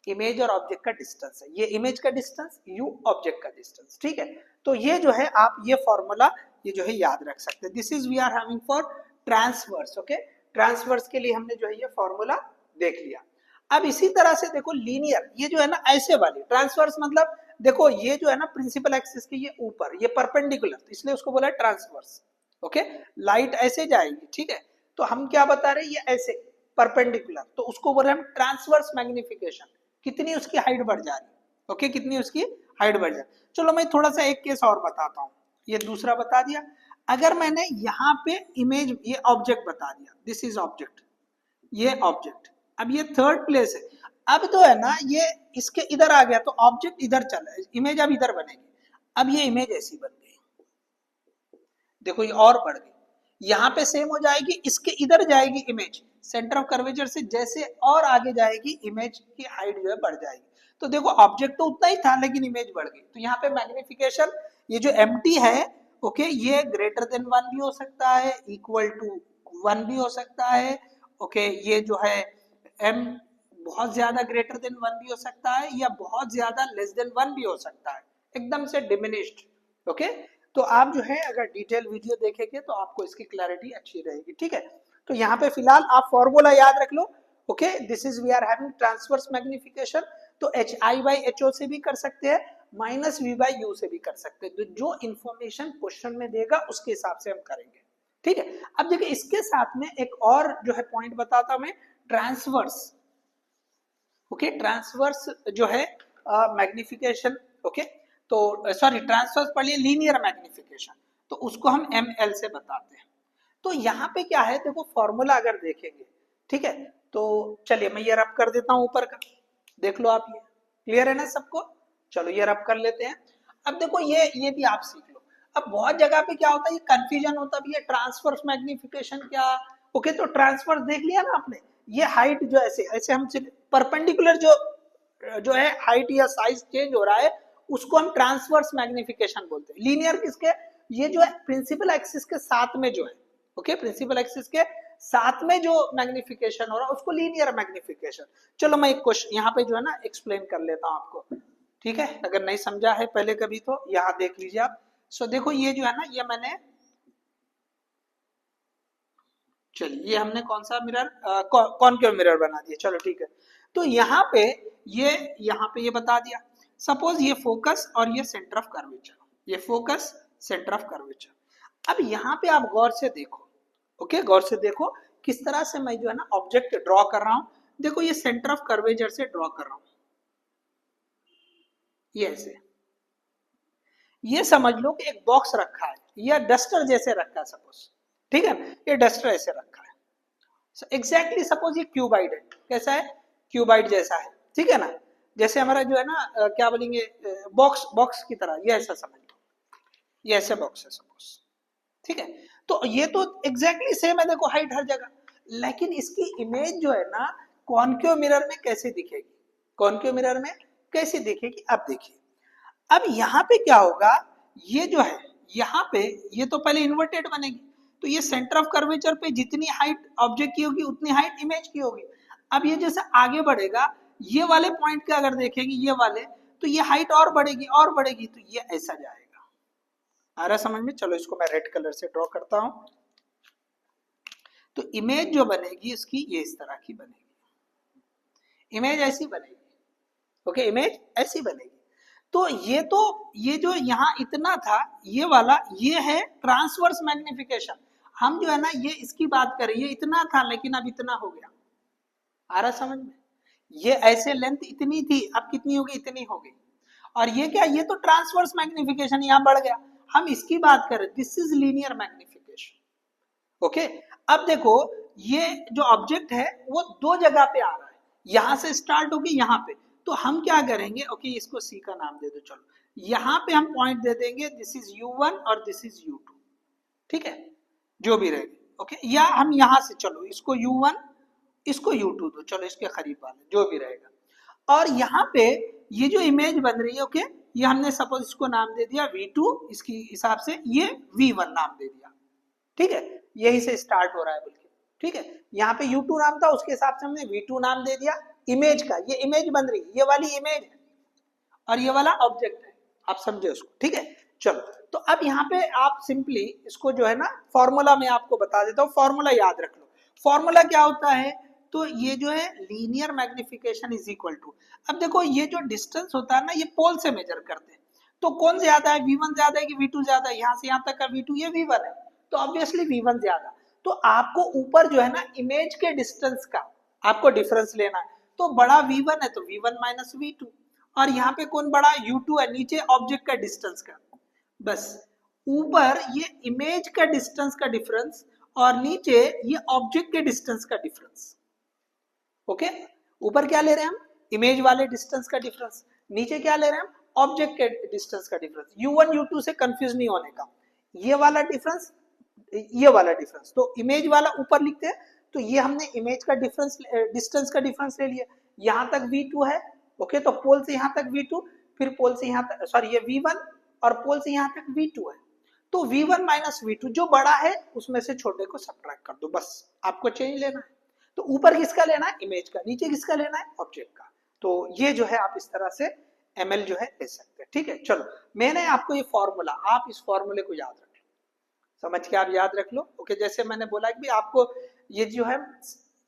इमेज और ऑब्जेक्ट का डिस्टेंस है। ये इमेज का डिस्टेंस, u ऑब्जेक्ट का डिस्टेंस, ठीक है। तो ये जो है आप ये फॉर्मूला ये जो है याद रख सकते हैं। This is we are having for transverse, okay. Transverse के लिए हमने जो है ये फॉर्मूला देख लिया। अब इसी तरह से देखो लीनियर, ये जो है ना ऐसे वाली ट्रांसवर्स, मतलब देखो ये जो है ना प्रिंसिपल एक्सिस के ये ऊपर, ये परपेंडिकुलर, तो इसलिए उसको बोला ट्रांसवर्स, ओके। लाइट ऐसे जाएगी, ठीक है, तो हम क्या बता रहे हैं, ये ऐसे परपेंडिकुलर, तो उसको बोल रहे हैं हम ट्रांसवर्स मैग्निफिकेशन। कितनी उसकी हाइट बढ़ जा रही, ओके, कितनी उसकी हाइट बढ़ जा रही। चलो मैं थोड़ा सा एक केस और बताता हूँ, ये दूसरा बता दिया। अगर मैंने यहाँ पे इमेज, ये ऑब्जेक्ट बता दिया, दिस इज ऑब्जेक्ट, ये ऑब्जेक्ट, अब ये थर्ड प्लेस है, अब तो है ना ये इसके इधर आ गया, तो ऑब्जेक्ट इधर चला, इमेज अब इधर बनेगी। अब ये इमेज ऐसी बन गई, देखो ये और बढ़ गई, यहाँ पे सेम हो जाएगी, इसके इधर जाएगी इमेज, सेंटर ऑफ कर्वेचर से जैसे और आगे जाएगी इमेज की हाइट जो है बढ़ जाएगी। तो देखो ऑब्जेक्ट तो उतना ही था लेकिन इमेज बढ़ गई। तो यहाँ पे मैग्निफिकेशन, ये जो एम्प्टी है, ओके, ये ग्रेटर देन 1 भी हो सकता है, इक्वल टू 1 भी हो सकता है, ओके, ये जो है m बहुत ज्यादा ग्रेटर देन 1 भी हो सकता है, या बहुत ज्यादा लेस देन 1 भी हो सकता है, एकदम से डिमिनिश्ड, ओके। तो आप जो है अगर डिटेल वीडियो देखेंगे तो आपको इसकी क्लैरिटी अच्छी रहेगी, ठीक है। तो यहाँ पे फिलहाल आप फॉर्मूला याद रख लो, okay, this is we are having transverse magnification, तो HI/HO से भी कर सकते हैं, -V/U से भी कर सकते हैं, तो जो इंफॉर्मेशन क्वेश्चन में देगा उसके हिसाब से हम करेंगे, ठीक है। अब देखिए इसके साथ में एक और जो है पॉइंट बताता हूं मैं, ट्रांसवर्स, ओके, ट्रांसवर्स जो है मैग्निफिकेशन, ओके, तो सॉरी ट्रांसवर्स पढ़िए लीनियर मैग्निफिकेशन, तो उसको हम ML से बताते हैं। तो यहाँ पे क्या है, देखो फॉर्मूला अगर देखेंगे, ठीक है, तो चलिए मैं ये रब कर देता हूं ऊपर का, देख लो आप, ये क्लियर है ना सबको, चलो ये रब कर लेते हैं। अब देखो ये भी आप सीख लो। अब बहुत जगह पे क्या होता है, ये कंफ्यूजन होता भी है, ट्रांसवर्स मैग्निफिकेशन क्या, ओके, तो ट्रांसवर्स देख लिया ना आपने, ये हाइट जो ऐसे ऐसे हम परपेंडिकुलर जो है हाइट या साइज चेंज हो रहा है, उसको हम ट्रांसवर्स मैग्निफिकेशन बोलते हैं। लीनियर किसके, ये जो है प्रिंसिपल एक्सिस के साथ में जो है, ओके, प्रिंसिपल एक्सिस के साथ में जो मैग्निफिकेशन हो रहा है उसको लीनियर मैग्निफिकेशन। चलो मैं एक क्वेश्चन यहाँ पे जो है ना एक्सप्लेन कर लेता हूँ आपको, ठीक है, अगर नहीं समझा है पहले कभी तो यहाँ देख लीजिए आप। सो देखो ये जो है ना, ये मैंने, चलिए ये हमने कौन सा मिरर, कॉनकेव मिरर बना दिया, चलो ठीक है। तो यहाँ पे ये बता दिया, सपोज ये फोकस और ये सेंटर ऑफ कर्वेचर, ये फोकस सेंटर ऑफ कर्वेचर। अब यहाँ पे आप गौर से देखो, ओके, गौर से देखो किस तरह से मैं जो है ना ऑब्जेक्ट ड्रॉ कर रहा हूं। देखो ये सेंटर ऑफ कर्वेचर से ड्रॉ कर रहा हूं, ये ऐसे, ये समझ लो कि एक बॉक्स रखा है या डस्टर जैसे रखा है सपोज, ठीक है, ये डस्टर ऐसे रखा है, एग्जैक्टली सपोज ये क्यूबाइड है, कैसा है, क्यूबाइड जैसा है, ठीक है ना, जैसे हमारा जो है ना क्या बोलेंगे, बॉक्स की तरह, ये ऐसा समझ लो, ये ऐसे बॉक्स है सपोज, ठीक है। तो ये तो एग्जैक्टली सेम है, देखो हाइट हर जगह, लेकिन इसकी इमेज जो है ना कॉनकेव मिरर में कैसे दिखेगी, कॉनकेव मिरर में कैसे दिखेगी, अब देखिए। अब यहाँ पे क्या होगा, ये जो है यहाँ पे ये तो पहले इन्वर्टेड बनेगी, तो ये सेंटर ऑफ कर्वेचर पे जितनी हाइट ऑब्जेक्ट की होगी उतनी हाइट इमेज की होगी। अब ये जैसे आगे बढ़ेगा, ये वाले पॉइंट के अगर देखेंगे ये वाले, तो ये हाइट और बढ़ेगी, तो ये ऐसा जाएगा, आ रहा समझ में, चलो इसको मैं रेड कलर से ड्रॉ करता हूं। तो इमेज जो बनेगी इसकी ये इस तरह की बनेगी, इमेज ऐसी बनेगी, ओके, इमेज ऐसी बनेगी। तो ये जो यहाँ इतना था, ये वाला ये है ट्रांसवर्स मैग्निफिकेशन। हम जो है ना ये इसकी बात करें, ये इतना था लेकिन अब इतना हो गया, आ रहा समझ में, ये ऐसे लेंथ इतनी थी अब कितनी हो गई, इतनी हो गई। और ये क्या, ये तो ट्रांसवर्स मैग्निफिकेशन यहाँ बढ़ गया, हम इसकी बात करें, this is linear magnification, okay. अब देखो ये जो ऑब्जेक्ट है वो दो जगह पे आ रहा है, यहां से स्टार्ट होगी यहाँ पे, तो हम क्या करेंगे, ओके, इसको सी का नाम दे दो, चलो यहाँ पे हम पॉइंट दे देंगे, दिस इज U1 और दिस इज U2, ठीक है, जो भी रहेगी, ओके, या हम यहां से चलो इसको U1 इसको U2 दो, चलो इसके करीब वाले जो भी रहेगा। और यहाँ पे ये जो इमेज बन रही है, ओके, ये हमने सपोज इसको नाम दे दिया V2, इसकी हिसाब से ये V1 नाम दे दिया, ठीक है, यही से स्टार्ट हो रहा है बल्कि, ठीक है, यहाँ पे U2 नाम था, उसके हिसाब से हमने V2 नाम दे दिया इमेज का, ये इमेज बन रही है, ये वाली इमेज है और ये वाला ऑब्जेक्ट है, आप समझे उसको, ठीक है। चलो तो अब यहाँ पे आप सिंपली इसको जो है ना फॉर्मूला में आपको बता देता हूँ, फॉर्मूला याद रख लो। फॉर्मूला क्या होता है, तो ये जो है linear magnification is equal to, अब देखो ये जो डिस्टेंस होता है ना ये पोल से मेजर करते हैं, तो कौन ज्यादा है, V1 ज्यादा है कि V2 ज्यादा है, यहाँ से यहाँ तक का V2, ये V1 है, तो ऑब्वियसली V1 ज्यादा। तो आपको ऊपर जो है ना इमेज के डिस्टेंस का आपको डिफरेंस लेना है, तो बड़ा V1 है तो V1 माइनस V2, और यहाँ पे कौन बड़ा, U2 है, नीचे ऑब्जेक्ट का डिस्टेंस का, बस ऊपर ये इमेज का डिस्टेंस का डिफरेंस और नीचे ये ऑब्जेक्ट के डिस्टेंस का डिफरेंस, ओके, ऊपर क्या ले रहे हैं हम, इमेज वाले डिस्टेंस का डिफरेंस, नीचे क्या ले रहे हैं हम, ऑब्जेक्ट के डिस्टेंस का डिफरेंस। U1 U2 से कंफ्यूज नहीं होने का, ये वाला डिफरेंस, ये वाला डिफरेंस, तो इमेज वाला ऊपर लिखते हैं, तो ये हमने इमेज का डिफरेंस, डिस्टेंस का डिफरेंस ले लिया, यहाँ तक V2 है, ओके, तो पोल से यहाँ तक V2, फिर पोल से यहाँ तक, सॉरी ये V1 और पोल से यहाँ तक V2 है, तो V1 माइनस V2 जो बड़ा है उसमें से छोटे को सब्ट्रैक्ट कर दो, बस आपको चेंज लेना है। तो ऊपर किसका लेना है, इमेज का, नीचे किसका लेना है, ऑब्जेक्ट का। तो ये जो है आप इस तरह से ML जो है ले सकते हैं, ठीक है। चलो मैंने आपको ये फॉर्मूला, आप इस फॉर्मूले को याद रख लो, समझ के आप याद रख लो, ओके। जैसे मैंने बोला कि आपको ये जो है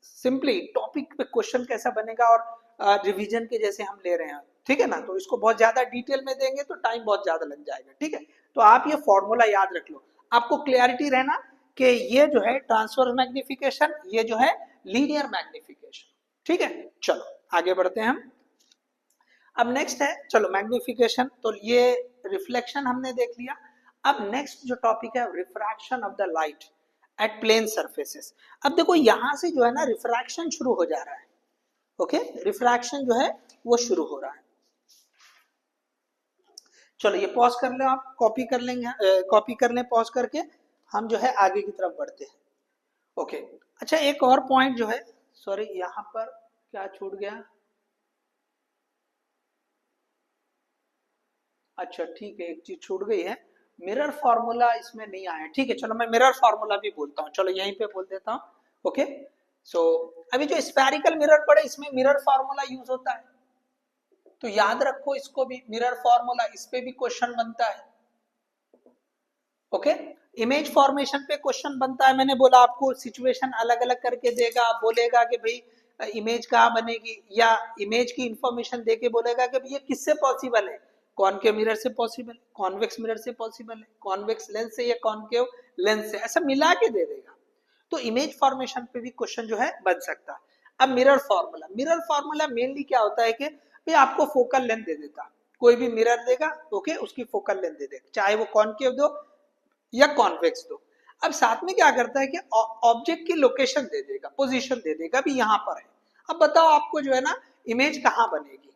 सिंपली टॉपिक पे क्वेश्चन कैसा बनेगा और रिवीजन के जैसे हम ले रहे हैं, ठीक है ना। तो इसको बहुत ज्यादा डिटेल में देंगे तो टाइम बहुत ज्यादा लग जाएगा, ठीक है। तो आप ये फॉर्मूला याद रख लो, आपको क्लियरिटी रहना कि ये जो है ट्रांसवर्स मैग्निफिकेशन, ये जो है लीनियर मैग्निफिकेशन, ठीक है। चलो आगे बढ़ते हैं हम। अब नेक्स्ट है, चलो मैग्निफिकेशन, तो ये रिफ्लेक्शन हमने देख लिया। अब नेक्स्ट जो टॉपिक है refraction of the light at plane surfaces. अब देखो यहां से जो है ना रिफ्रैक्शन शुरू हो जा रहा है, ओके, रिफ्रैक्शन जो है वो शुरू हो रहा है। चलो ये पॉज कर लो, आप कॉपी कर लेंगे, कॉपी कर लें पॉज करके, हम जो है आगे की तरफ बढ़ते हैं, ओके। अच्छा एक और पॉइंट जो है, सॉरी यहाँ पर क्या छूट गया, अच्छा ठीक है एक चीज छूट गई है, मिरर फार्मूला इसमें नहीं आया, ठीक है। चलो मैं मिरर फार्मूला भी बोलता हूँ, चलो यहीं पे बोल देता हूँ, ओके। सो अभी जो स्फेरिकल मिरर पड़े इसमें मिरर फार्मूला यूज होता है, तो याद रखो इसको भी, मिरर फार्मूला, इस पे भी क्वेश्चन बनता है, ओके। इमेज फॉर्मेशन पे क्वेश्चन बनता है, मैंने बोला आपको सिचुएशन अलग अलग करके देगा, बोलेगा कि भाई इमेज कहाँ बनेगी, या इमेज की इंफॉर्मेशन देके बोलेगा कि भाई ये किससे पॉसिबल है, कॉनकेव मिरर से पॉसिबल है, कॉन्वेक्स मिरर से पॉसिबल है, कॉन्वेक्स लेंस से या कॉनकेव लेंस से, ऐसा मिला के दे देगा। तो इमेज फॉर्मेशन पे भी क्वेश्चन जो है बन सकता है। अब mirror formula, mirror formula mainly क्या होता है कि भाई आपको फोकल लेंथ दे देता, कोई भी मिरर देगा, ओके, उसकी फोकल लेंथ दे देगा, चाहे वो कॉनकेव दो या कॉन्वेक्स दो। अब साथ में क्या करता है कि ऑब्जेक्ट की लोकेशन दे देगा, पोजीशन दे देगा, भी यहाँ पर है। अब बताओ आपको जो है ना इमेज कहाँ बनेगी,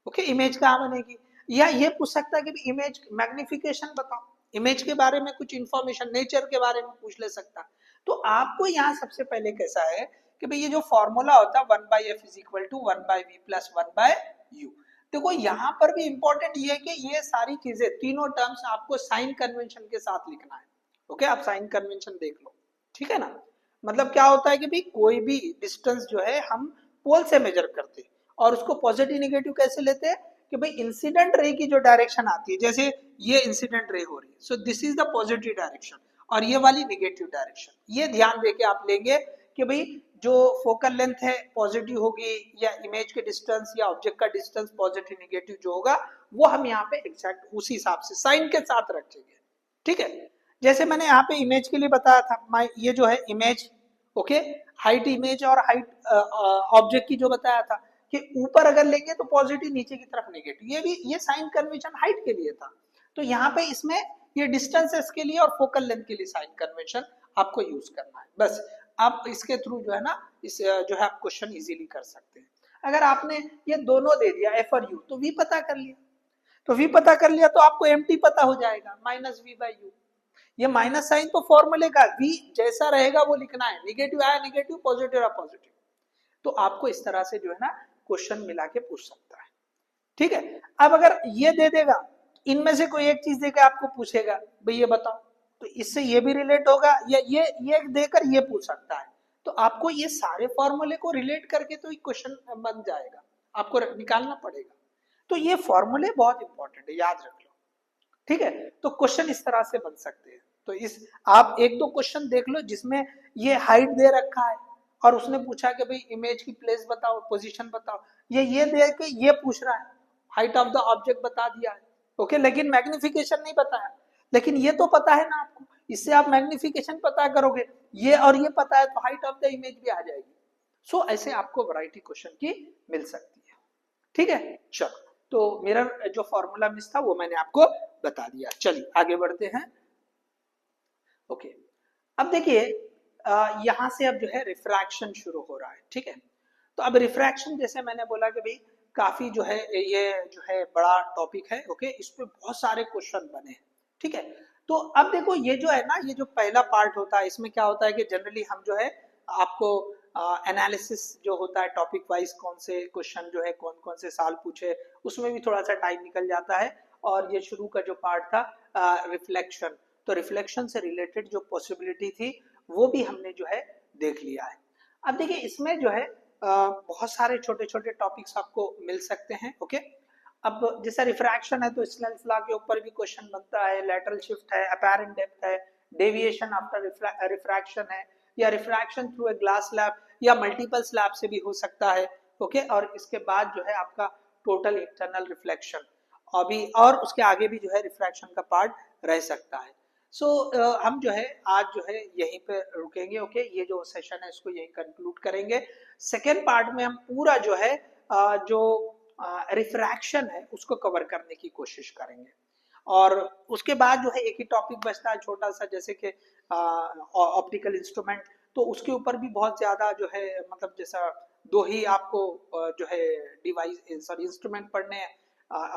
ओके, इमेज कहाँ बनेगी, या ये पूछ सकता है कि इमेज मैग्निफिकेशन बताओ, इमेज के बारे में कुछ इंफॉर्मेशन, नेचर के बारे में पूछ ले सकता। तो आपको यहाँ सबसे पहले कैसा है कि भाई ये जो फॉर्मूला होता है 1/f is equal to 1/v plus 1/u। देखो यहाँ पर भी इंपॉर्टेंट ये है कि ये सारी चीजें तीनों टर्म्स आपको साइन कन्वेंशन के साथ लिखना है, ओके। आप साइन कन्वेंशन देख लो, ठीक है ना। मतलब क्या होता है कि भाई कोई भी डिस्टेंस जो है हम पोल से मेजर करते हैं और उसको पॉजिटिव निगेटिव कैसे लेते हैं कि भाई इंसिडेंट रे की जो डायरेक्शन आती है, जैसे ये इंसिडेंट रे हो रही है, so this is the positive direction, और ये वाली निगेटिव डायरेक्शन, ये ध्यान देके आप लेंगे कि भाई जो फोकल लेंथ है पॉजिटिव होगी, या इमेज के डिस्टेंस या ऑब्जेक्ट का डिस्टेंस पॉजिटिव निगेटिव जो होगा वो हम यहाँ पे एग्जैक्ट उसी हिसाब से साइन के साथ रखेंगे, ठीक है। जैसे मैंने यहाँ पे इमेज के लिए बताया था, ये जो है इमेज, ओके, हाइट इमेज और हाइट ऑब्जेक्ट की जो बताया था कि ऊपर अगर लेंगे तो पॉजिटिव, नीचे की तरफ नेगेटिव, ये भी ये साइन कन्वेंशन हाइट के लिए था। तो यहाँ पे इसमें ये डिस्टेंसेस के लिए और फोकल लेंथ के लिए साइन कन्वेंशन आपको यूज करना है, बस। आप इसके थ्रू जो है ना इस जो है आप क्वेश्चन इजीली कर सकते हैं। अगर आपने ये दोनों दे दिया एफ और यू, तो वी पता कर लिया, तो वी पता कर लिया तो आपको एम टी पता हो जाएगा, माइनस वी बाई यू। ये माइनस साइन तो फॉर्मूले का, वी जैसा रहेगा वो लिखना है, निगेटिव आया निगेटिव, पॉजिटिव आया पॉजिटिव। तो आपको इस तरह से जो है ना क्वेश्चन मिला के पूछ सकता है, ठीक है। अब अगर ये दे देगा, इनमें से कोई एक चीज देकर आपको पूछेगा भाई ये बताओ, तो इससे ये भी रिलेट होगा, या ये देकर ये पूछ सकता है। तो आपको ये सारे फॉर्मूले को रिलेट करके तो क्वेश्चन बन जाएगा, आपको निकालना पड़ेगा। तो ये फॉर्मूले बहुत इंपॉर्टेंट है, याद रख लो, ठीक है। तो क्वेश्चन इस तरह से बन सकते हैं। तो इस आप एक दो क्वेश्चन देख लो जिसमें ये हाइट दे रखा है और उसने पूछा कि भाई इमेज की प्लेस बताओ, पोजीशन बताओ, ये दे के ये पूछ रहा है, हाइट ऑफ द ऑब्जेक्ट बता दिया है, ओके, लेकिन मैग्निफिकेशन नहीं बताया, लेकिन ये तो पता है ना आपको, इससे आप मैग्निफिकेशन पता करोगे, ये और ये पता है तो हाइट ऑफ द इमेज भी आ जाएगी। सो ऐसे आपको वैरायटी क्वेश्चन की मिल सकती है, ठीक है। चलो तो मिरर जो फॉर्मूला मिस था वो मैंने आपको बता दिया, चलिए आगे बढ़ते हैं, ओके। अब देखिए यहां से अब जो है रिफ्रैक्शन शुरू हो रहा है, ठीक है। तो अब रिफ्रैक्शन जैसे मैंने बोला कि भाई काफी जो है ये जो है बड़ा टॉपिक है, ओके, इस पे बहुत सारे क्वेश्चन बने हैं, ठीक है। तो अब देखो ये जो है ना, ये जो पहला पार्ट होता है इसमें क्या होता है कि जनरली हम जो है आपको एनालिसिस जो होता है टॉपिक वाइज, कौन से क्वेश्चन जो है कौन कौन से साल पूछे, उसमें भी थोड़ा सा टाइम निकल जाता है। और ये शुरू का जो पार्ट था रिफ्लेक्शन, तो रिफ्लेक्शन से रिलेटेड जो पॉसिबिलिटी थी वो भी हमने जो है देख लिया है। अब देखिए इसमें जो है बहुत सारे छोटे छोटे टॉपिक्स आपको मिल सकते हैं, ओके। अब जैसा रिफ्रैक्शन है तो स्नेल्स लॉ के ऊपर भी क्वेश्चन बनता है, लैटरल शिफ्ट है, अपैरेंट डेप्थ है, डेविएशन आफ्टर रिफ्रैक्शन है, या refraction through a glass slab या मल्टीपल स्लैब से भी हो सकता है। ओके, और इसके बाद जो है आपका टोटल इंटरनल रिफ्लेक्शन अभी, और उसके आगे भी जो है रिफ्रैक्शन का पार्ट रह सकता है। सो हम जो है आज जो है यहीं पे रुकेंगे। ओके, ये जो सेशन है इसको यहीं कंक्लूड करेंगे। सेकेंड पार्ट में हम पूरा जो है जो रिफ्रैक्शन है उसको कवर करने की कोशिश करेंगे। और उसके बाद जो है एक ही टॉपिक बचता है छोटा सा, जैसे कि ऑप्टिकल इंस्ट्रूमेंट, तो उसके ऊपर भी बहुत ज्यादा जो है मतलब जैसा दो ही आपको जो है डिवाइस सॉरी इंस्ट्रूमेंट पढ़ने हैं,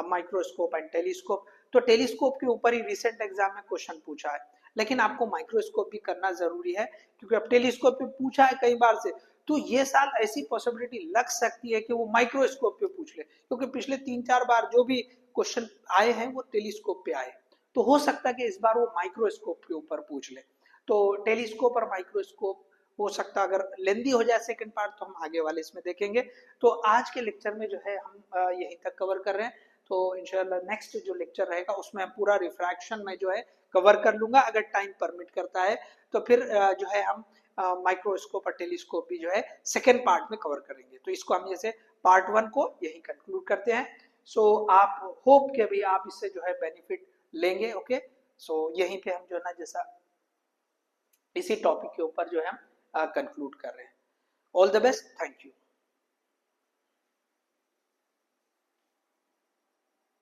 माइक्रोस्कोप एंड टेलीस्कोप। तो टेलीस्कोप के ऊपर ही रिसेंट एग्जाम में क्वेश्चन पूछा है, लेकिन आपको माइक्रोस्कोप भी करना जरूरी है, क्योंकि अब टेलीस्कोप पे पूछा है कई बार से, तो ये साल ऐसी पॉसिबिलिटी लग सकती है कि वो माइक्रोस्कोप पे पूछ ले, क्योंकि पिछले 3-4 बार जो भी क्वेश्चन आए हैं वो टेलीस्कोप पे आए, तो हो सकता है कि इस बार वो माइक्रोस्कोप के ऊपर पूछ ले। तो टेलीस्कोप और माइक्रोस्कोप हो सकता है, अगर लेंदी हो जाए सेकंड पार्ट तो हम आगे वाले इसमें देखेंगे। तो आज के लेक्चर में जो है हम यहीं तक कवर कर रहे हैं। तो इंशाल्लाह नेक्स्ट जो लेक्चर रहेगा उसमें हम पूरा रिफ्रैक्शन में जो है कवर कर लूंगा, अगर टाइम परमिट करता है तो फिर जो है हम माइक्रोस्कोप और टेलीस्कोप भी जो है सेकेंड पार्ट में कवर करेंगे। तो इसको हम जैसे पार्ट 1 को यही कंक्लूड करते हैं। सो आप होप के भी आप इससे जो है बेनिफिट लेंगे। ओके, सो यहीं पे हम जो है ना जैसा इसी टॉपिक के ऊपर जो है हम कंक्लूड कर रहे हैं। All the best, thank you.